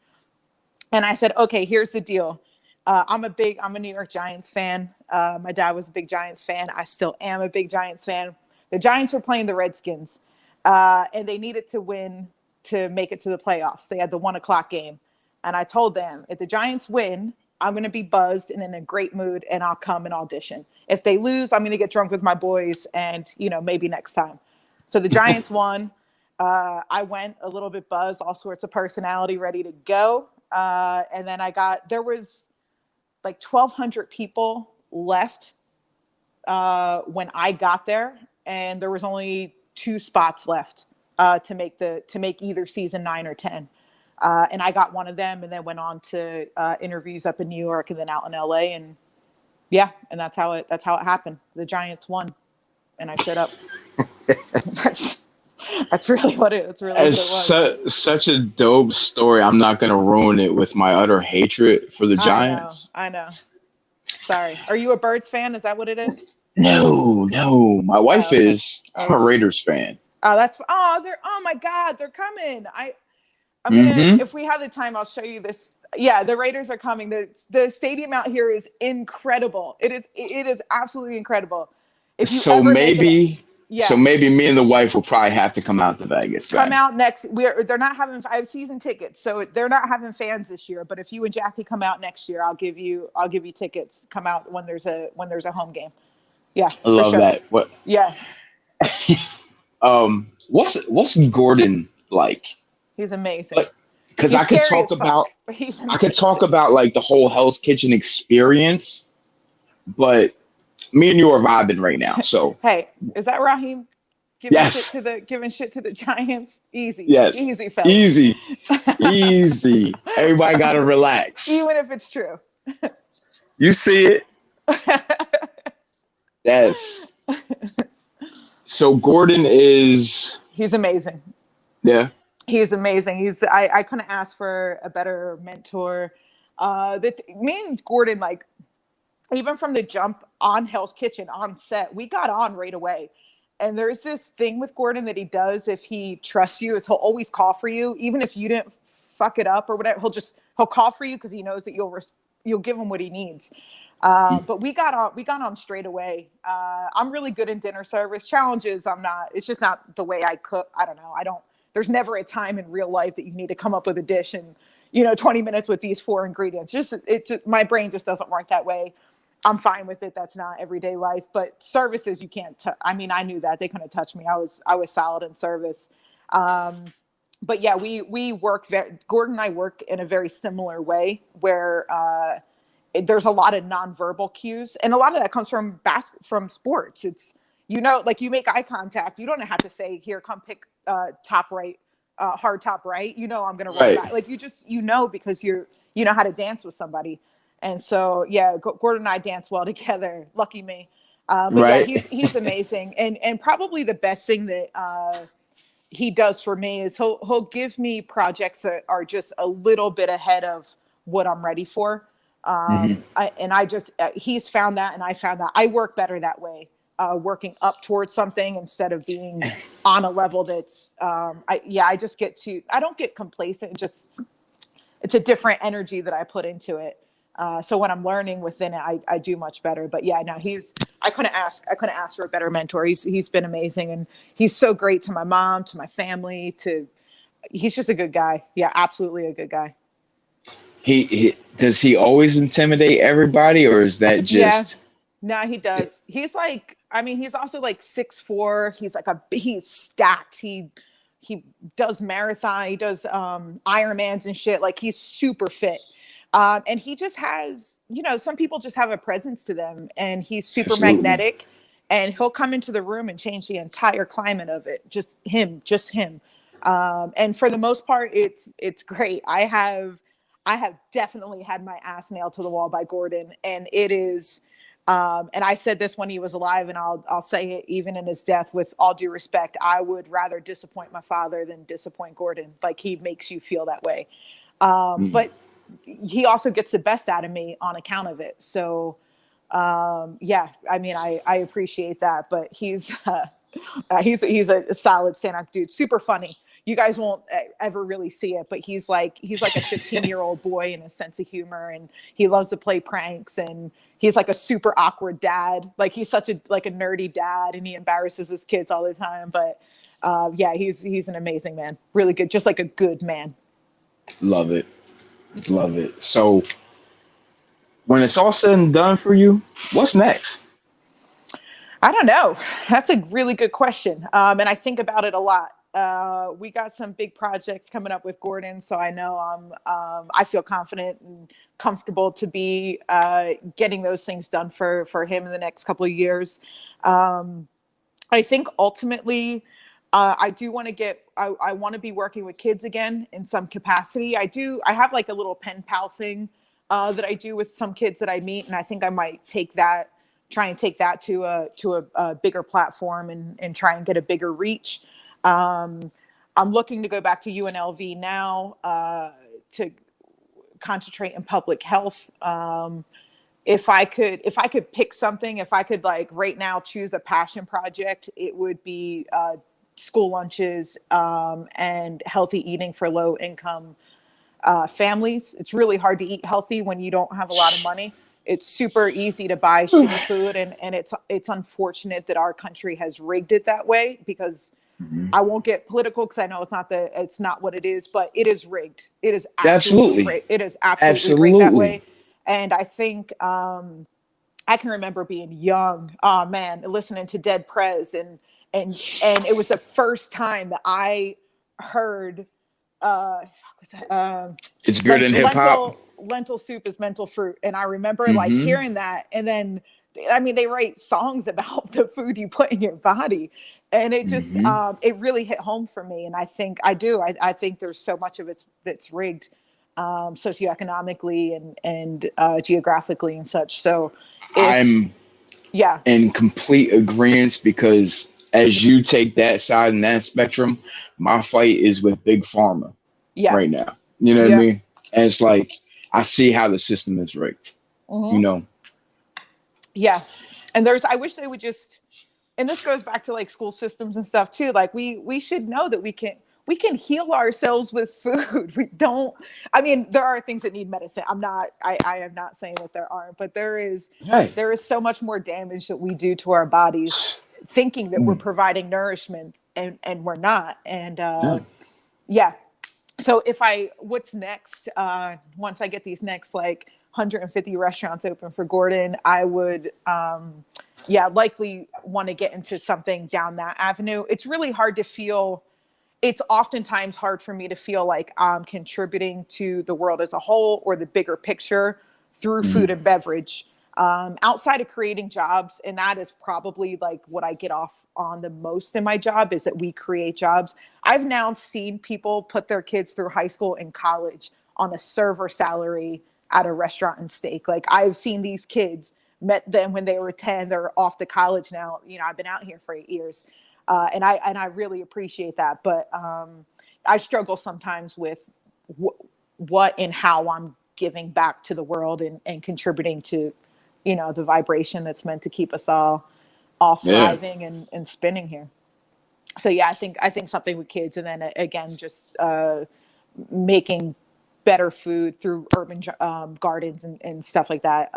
And I said, "Okay, here's the deal. I'm a New York Giants fan. My dad was a big Giants fan. I still am a big Giants fan. The Giants were playing the Redskins, and they needed to win to make it to the playoffs. They had the 1:00 game. And I told them, if the Giants win, I'm going to be buzzed and in a great mood, and I'll come and audition. If they lose, I'm going to get drunk with my boys and, maybe next time." So the Giants won. I went a little bit buzzed, all sorts of personality, ready to go. And then there was like 1,200 people left when I got there, and there was only 2 spots left to make either season 9 or 10. And I got one of them, and then went on to interviews up in New York and then out in LA, and that's how it happened. The Giants won, and I showed up. That's really what it. That's really what it was. Such a dope story. I'm not gonna ruin it with my utter hatred for the Giants. I know. Sorry. Are you a Birds fan? Is that what it is? No. My wife is. I'm a Raiders fan. Oh, oh my God, they're coming. I'm gonna, if we have the time, I'll show you this. Yeah, the Raiders are coming. The stadium out here is incredible. It is absolutely incredible. So maybe me and the wife will probably have to come out to Vegas. Come out next. They're not having. I have season tickets, so they're not having fans this year. But if you and Jackie come out next year, I'll give you tickets. Come out when there's a home game. Yeah, I love that. What? Yeah. What's Gordon like? He's amazing. Because I could talk about like the whole Hell's Kitchen experience, but me and you are vibing right now. So hey, is that Raheem giving shit to the Giants? Easy. Yes. Easy, fella. Easy. Everybody gotta relax. Even if it's true. You see it. Yes. So Gordon he's amazing. Yeah. He's amazing. I couldn't ask for a better mentor. Me and Gordon, like, even from the jump on Hell's Kitchen on set, we got on right away. And there's this thing with Gordon that he does if he trusts you, is he'll always call for you, even if you didn't fuck it up or whatever. He'll call for you because he knows that you'll give him what he needs. But we got on straight away. I'm really good in dinner service. Challenges, I'm not. It's just not the way I cook. I don't know. There's never a time in real life that you need to come up with a dish in 20 minutes with these 4 ingredients. My brain just doesn't work that way. I'm fine with it. That's not everyday life. But services, you can't touch. I mean, I knew that they couldn't touch me. I was solid in service. But yeah, we work. Gordon and I work in a very similar way where there's a lot of nonverbal cues, and a lot of that comes from sports. It's like you make eye contact. You don't have to say, "Here, come pick top right, hard top right." I'm gonna roll back. Like because you know how to dance with somebody. And so, yeah, Gordon and I dance well together. Lucky me. Yeah, he's amazing. And probably the best thing that he does for me is he'll give me projects that are just a little bit ahead of what I'm ready for. He's found that, and I found that I work better that way. working up towards something instead of being on a level that's, I don't get complacent. Just, it's a different energy that I put into it. So when I'm learning within it, I do much better. But yeah, no, I couldn't ask for a better mentor. He's been amazing, and he's so great to my mom, to my family, he's just a good guy. Yeah, absolutely a good guy. He does he always intimidate everybody, or is that Yeah, just no, he does. He's like, I mean, he's also like 6'4". He's stacked. He does marathon. He does Ironmans and shit. Like, he's super fit. And he just has, some people just have a presence to them, and he's super absolutely? magnetic, and he'll come into the room and change the entire climate of it. Just him. And for the most part, it's great. I have definitely had my ass nailed to the wall by Gordon, and it is, and I said this when he was alive, and I'll say it even in his death, with all due respect, I would rather disappoint my father than disappoint Gordon. Like, he makes you feel that way. Mm. But he also gets the best out of me on account of it. So, yeah, I mean, I appreciate that, but he's a solid stand-up dude, super funny. You guys won't ever really see it, but he's like a 15-year-old boy in a sense of humor, and he loves to play pranks, and he's like a super awkward dad. Like, he's such a nerdy dad, and he embarrasses his kids all the time. But yeah, he's an amazing man, really good, just like a good man. Love it. Love it. So when it's all said and done for you, what's next? I don't know. That's a really good question. And I think about it a lot. We got some big projects coming up with Gordon, so I know I feel confident and comfortable to be getting those things done for him in the next couple of years. I think ultimately, I do want to I want to be working with kids again in some capacity. I have like a little pen pal thing that I do with some kids that I meet, and I think I might try and take that to a bigger platform, and try and get a bigger reach. I'm looking to go back to UNLV now to concentrate in public health. If I could pick something, if I could, like, right now choose a passion project, it would be school lunches and healthy eating for low income families. It's really hard to eat healthy when you don't have a lot of money. It's super easy to buy shitty food, and it's unfortunate that our country has rigged it that way, because Mhm. I won't get political, because I know it's not what it is, but it is rigged. It is absolutely Absolutely. rigged. It is absolutely rigged that Absolutely. way. And I think I can remember being young, oh man, listening to Dead Prez, and it was the first time that I heard what was that? It's good in hip hop. Lentil soup is mental fruit. And I remember like Hmm. hearing that, and then, I mean, they write songs about the food you put in your body, and it just Hmm. it really hit home for me. And I think I think there's so much of it that's rigged, socioeconomically and geographically and such. So if I'm yeah, in complete agreement, because as you take that side and that spectrum, my fight is with Big Pharma yeah, right now. You know what I yeah. mean? And it's like, I see how the system is rigged. You Mhm. know, Yeah. And I wish they would just, and this goes back to like school systems and stuff too. Like, we should know that we can heal ourselves with food. We don't, I mean, there are things that need medicine. I am not saying that there aren't, but hey, there is so much more damage that we do to our bodies thinking that we're mm, providing nourishment, and we're not. And no, yeah. So what's next, once I get these next like 150 restaurants open for Gordon, I would yeah, likely want to get into something down that avenue. It's oftentimes hard for me to feel like I'm contributing to the world as a whole, or the bigger picture, through food mm, and beverage, outside of creating jobs. And that is probably like what I get off on the most in my job, is that we create jobs. I've now seen people put their kids through high school and college on a server salary at a restaurant and steak. Like, I've seen these kids, met them when they were 10, they're off to college now. I've been out here for 8 years. And I really appreciate that. But I struggle sometimes with what and how I'm giving back to the world, and contributing to, the vibration that's meant to keep us all all Yeah. thriving and spinning here. So yeah, I think something with kids, and then again, just making better food through urban gardens and stuff like that,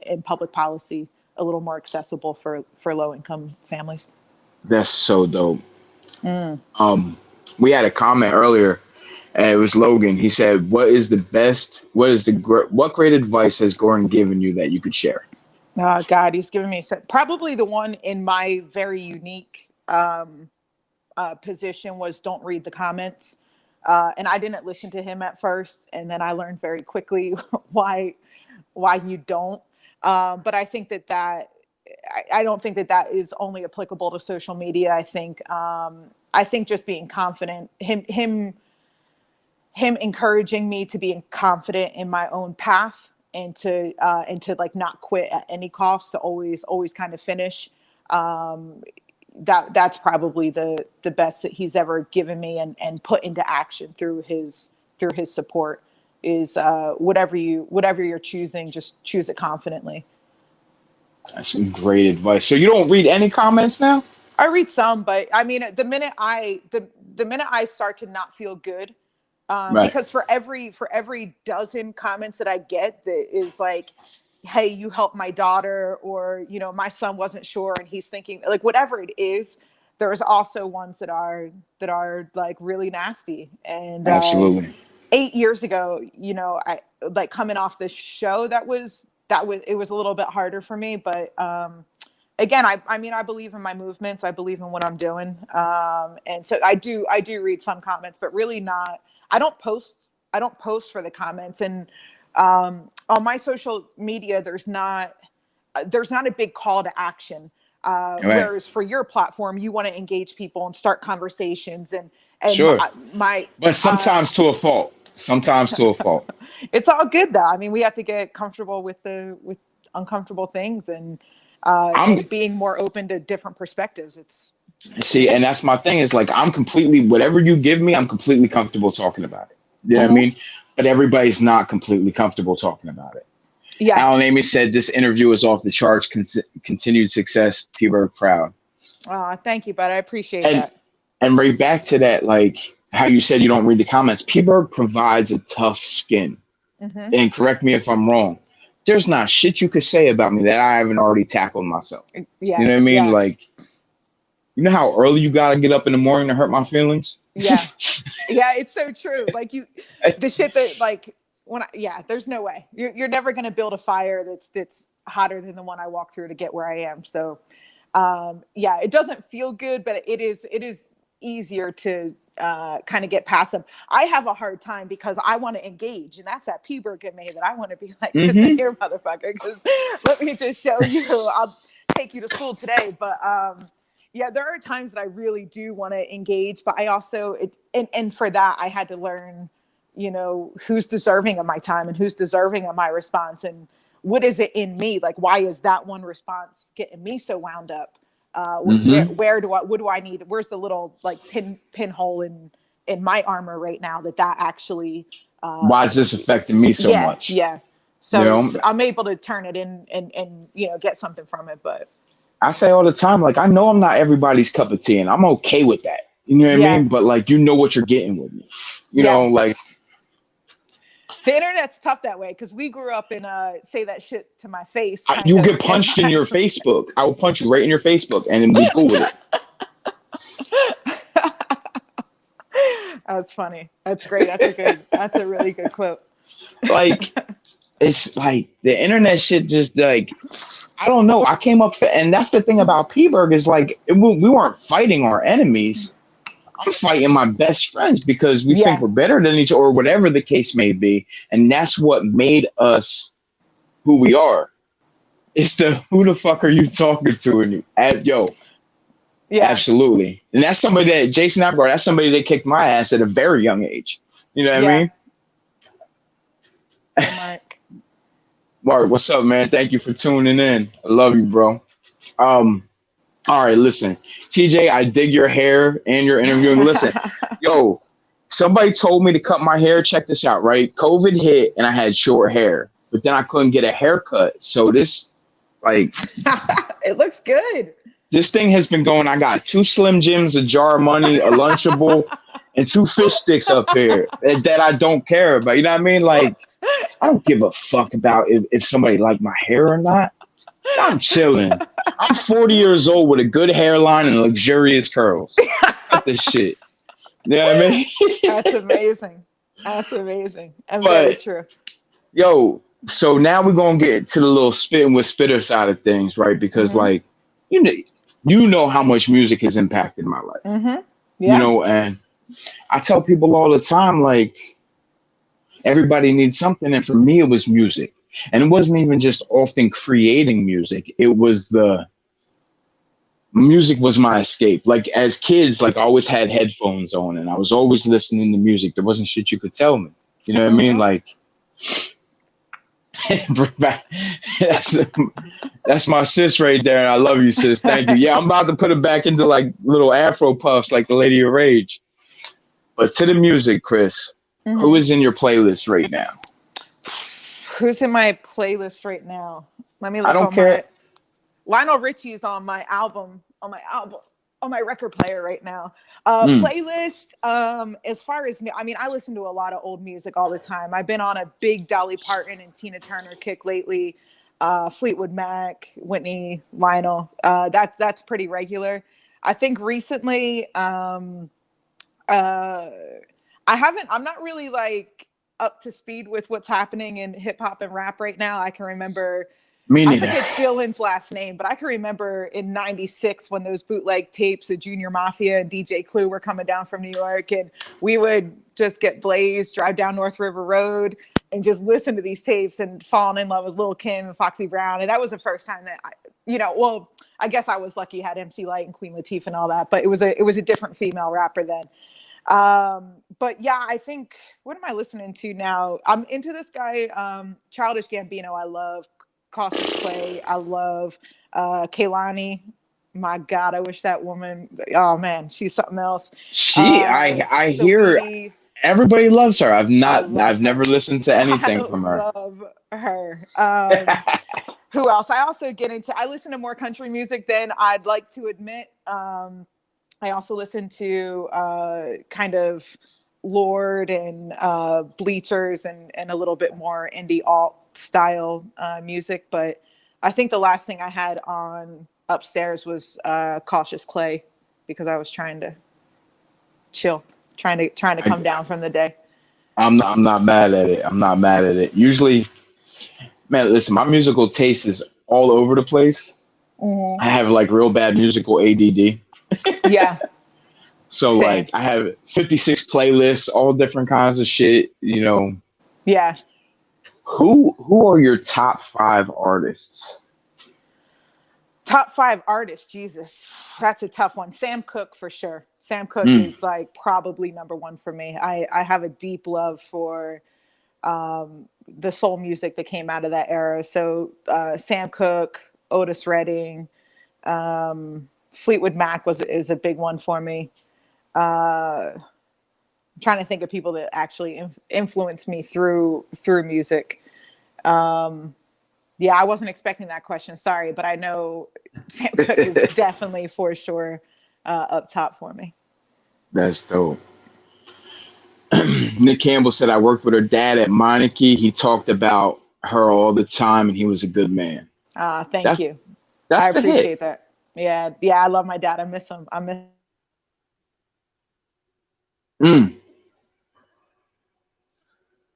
and public policy a little more accessible for low income families. That's so dope. We had a comment earlier, and it was Logan. He said, what great advice has Gordon given you that you could share? Oh God, he's given me probably the one in my very unique position was don't read the comments. And I didn't listen to him at first, and then I learned very quickly why you don't. But I think that I don't think that is only applicable to social media. I think just being confident, him encouraging me to be confident in my own path, and to like not quit at any cost, to always kind of finish. That's probably the best that he's ever given me and put into action through his support is whatever you're choosing, just choose it confidently. That's some great advice. So you don't read any comments now? I read some, but I mean, the minute I start to not feel good, Right. because for every dozen comments that I get that is like, hey, you helped my daughter, or, you know, my son wasn't sure and he's thinking, like, whatever it is, there's also ones that are like really nasty. And Absolutely. 8 years ago, you know, I like coming off this show, it was a little bit harder for me, but again, I mean, I believe in my movements. I believe in what I'm doing. And so I do read some comments, but really not, I don't post for the comments. And on my social media, there's not a big call to action. Right. Whereas for your platform, you want to engage people and start conversations and Sure. But sometimes to a fault. It's all good though. I mean, we have to get comfortable with uncomfortable things, and being more open to different perspectives. And that's my thing, is like, whatever you give me, I'm completely comfortable talking about it. You know what I mean? But everybody's not completely comfortable talking about it. Yeah. Alan Amy said this interview is off the charts. Continued success. P-Bird proud. Thank you, bud. I appreciate that. And right back to that, like how you said you don't read the comments. P-Bird provides a tough skin. Mm-hmm. And correct me if I'm wrong. There's not shit you could say about me that I haven't already tackled myself. Yeah. You know what I mean? Yeah. Like, you know how early you gotta get up in the morning to hurt my feelings? Yeah. Yeah, it's so true. Like the shit that like there's no way. You're never gonna build a fire that's hotter than the one I walk through to get where I am. So it doesn't feel good, but it is easier to kind of get past them. I have a hard time because I want to engage, and that's that P-Bird in me that I want to be like, listen here, motherfucker, because let me just show you. I'll take you to school today. But there are times that I really do want to engage, but I also and for that I had to learn, you know, who's deserving of my time and who's deserving of my response, and what is it in me? Like, why is that one response getting me so wound up? What do I need? Where's the little like pinhole in my armor right now that actually why is this affecting me so much? Yeah. So, you know, I'm able to turn it in and you know, get something from it. But I say all the time, like, I know I'm not everybody's cup of tea, and I'm okay with that. You know what I mean? But like, you know what you're getting with me. You know, like, the internet's tough that way, because we grew up in say that shit to my face. You get punched in your Facebook. I will punch you right in your Facebook, and then be cool with it. That's funny. That's great. That's a really good quote. Like, it's like the internet shit just like, I don't know. I came up, and that's the thing about P-Bird is like, we weren't fighting our enemies. I'm fighting my best friends because we think we're better than each other, or whatever the case may be. And that's what made us who we are. It's who the fuck are you talking to? Absolutely. And that's somebody that Jason Applegard, that's somebody that kicked my ass at a very young age. You know what I mean? Hey, Mark, what's up, man? Thank you for tuning in. I love you, bro. All right, listen, TJ, I dig your hair and your interview. And listen, yo, somebody told me to cut my hair. Check this out, right? COVID hit and I had short hair, but then I couldn't get a haircut. So this, like, it looks good. This thing has been going. I got 2 Slim Jims, a jar of money, a Lunchable, and 2 fish sticks up here that I don't care about. You know what I mean? Like, I don't give a fuck about if somebody like my hair or not. I'm chilling. I'm 40 years old with a good hairline and luxurious curls. Got this shit. You know what I mean? That's amazing. That's amazing. And But, very true. Yo, so now we're gonna get to the little spitting with spitter side of things, right? Because like, you know how much music has impacted my life. Yeah. You know, and I tell people all the time, like, everybody needs something, and for me it was music. And it wasn't even just often creating music. It was music was my escape. Like, as kids, like, I always had headphones on and I was always listening to music. There wasn't shit you could tell me. You know what I mean? Like, that's my sis right there, and I love you, sis. Thank you. Yeah, I'm about to put it back into like little afro puffs like the Lady of Rage. But to the music, Chris, who is in your playlist right now? Who's in my playlist right now? Let me look. I don't care. Lionel Richie is on my record player right now. Playlist, as far as new, I mean, I listen to a lot of old music all the time. I've been on a big Dolly Parton and Tina Turner kick lately. Fleetwood Mac, Whitney, Lionel. That's pretty regular. I think recently, I'm not really like up to speed with what's happening in hip hop and rap right now. I can remember, I forget Dylan's last name, but I can remember in '96 when those bootleg tapes of Junior Mafia and DJ Clue were coming down from New York, and we would just get blazed, drive down North River Road, and just listen to these tapes and falling in love with Lil' Kim and Foxy Brown. And that was the first time that I guess I was lucky, had MC Lyte and Queen Latifah and all that, but it was a different female rapper then. But yeah, I think, what am I listening to now? I'm into this guy, Childish Gambino. I love Cautious Clay. I love Kehlani. My God, I wish that woman. Oh man, she's something else. I hear everybody loves her. I've never listened to anything from her. I love her. Who else? I listen to more country music than I'd like to admit. I also listen to kind of Lord and Bleachers and a little bit more indie alt style music. But I think the last thing I had on upstairs was Cautious Clay, because I was trying to chill, trying to come down from the day. I'm not mad at it. Usually, man, listen, my musical taste is all over the place. I have like real bad musical ADD. Yeah. So Same. like I have 56 playlists, all different kinds of shit, you know. Yeah. Who are your top 5 artists? Top 5 artists, Jesus. That's a tough one. Sam Cooke for sure. Sam Cooke is like probably number 1 for me. I have a deep love for the soul music that came out of that era. So Sam Cooke, Otis Redding, Fleetwood Mac is a big one for me. I'm trying to think of people that actually influenced me through music. Yeah, I wasn't expecting that question. Sorry, but I know Sam Cooke is definitely for sure up top for me. That's dope. Nick Campbell said, I worked with her dad at Meineke. He talked about her all the time, and he was a good man. Thank you. I appreciate that. Yeah, I love my dad. I miss him.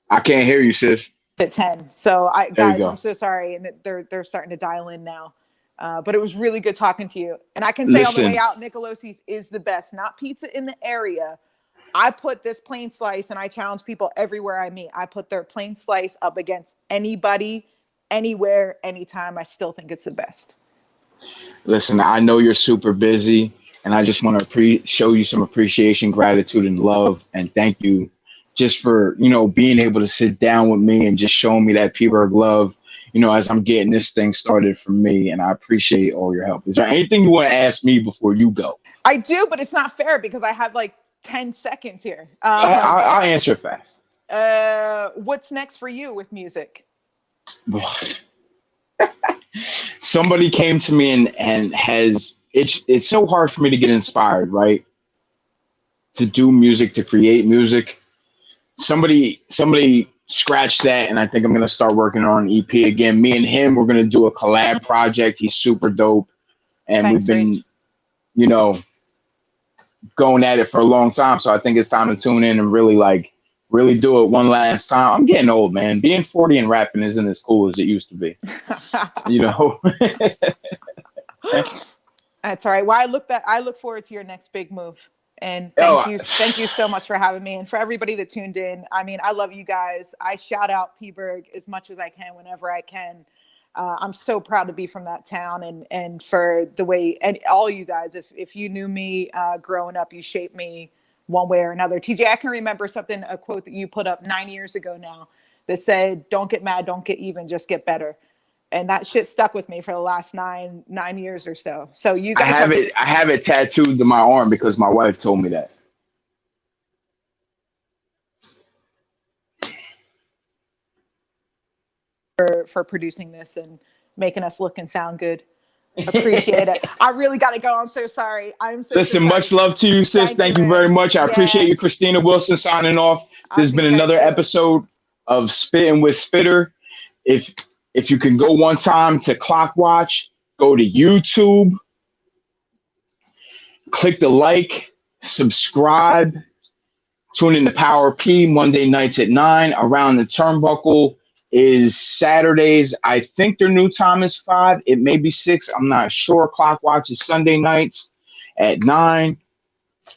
I can't hear you, sis. At 10. So guys, I'm so sorry, and they're starting to dial in now. But it was really good talking to you. And I can say on the way out, Nicolosi's is the best. Not pizza in the area. I put this plain slice, and I challenge people everywhere I meet. I put their plain slice up against anybody, anywhere, anytime. I still think it's the best. Listen, I know you're super busy, and I just want to show you some appreciation, gratitude, and love. And thank you just for, being able to sit down with me and just showing me that P-Berg love, as I'm getting this thing started for me. And I appreciate all your help. Is there anything you want to ask me before you go? I do, but it's not fair because I have like 10 seconds here. I'll answer fast. What's next for you with music? somebody came to me and has it's so hard for me to get inspired, right? To do music, to create music. Somebody scratched that, and I think I'm gonna start working on an EP again. Me and him, we're gonna do a collab project. He's super dope, and Thanks, we've been, Rich. you know, going at it for a long time. So I think it's time to tune in and really do it one last time. I'm getting old, man. Being 40 and rapping isn't as cool as it used to be. You know. That's all right. Well, I look forward to your next big move. And Oh, thank you so much for having me. And for everybody that tuned in, I mean, I love you guys. I shout out Peaburg as much as I can whenever I can. I'm so proud to be from that town, and for the way, and all you guys, if you knew me growing up, you shaped me one way or another. TJ, I can remember a quote that you put up 9 years ago now that said, "Don't get mad, don't get even, just get better." And that shit stuck with me for the last nine years or so. So you guys I have it tattooed to my arm because my wife told me that. for producing this and making us look and sound good. Appreciate it. I really got to go. I'm so sorry. Listen, much love to you, sis. Thank you very much. I appreciate you, Christina Wilson, signing off. There's been another episode of Spittin' with Spitter. If you can go one time to Clock Watch, go to YouTube, click the like, subscribe, tune in to Power P Monday nights at 9. Around the Turnbuckle is Saturdays. I think their new time is 5. It may be 6. I'm not sure. Clock Watch is Sunday nights at 9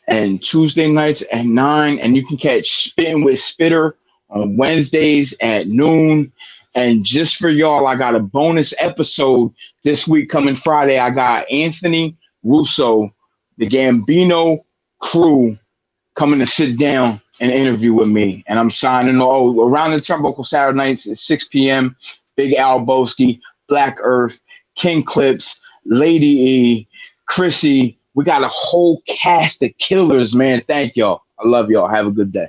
and Tuesday nights at 9. And you can catch Spittin' with Spitter on Wednesdays at noon. And just for y'all, I got a bonus episode this week coming Friday. I got Anthony Russo, the Gambino crew, coming to sit down and interview with me. And I'm signing around the Turnbuckle Saturday nights at 6 p.m. Big Al Boski, Black Earth, King Clips, Lady E, Chrissy. We got a whole cast of killers, man. Thank y'all. I love y'all. Have a good day.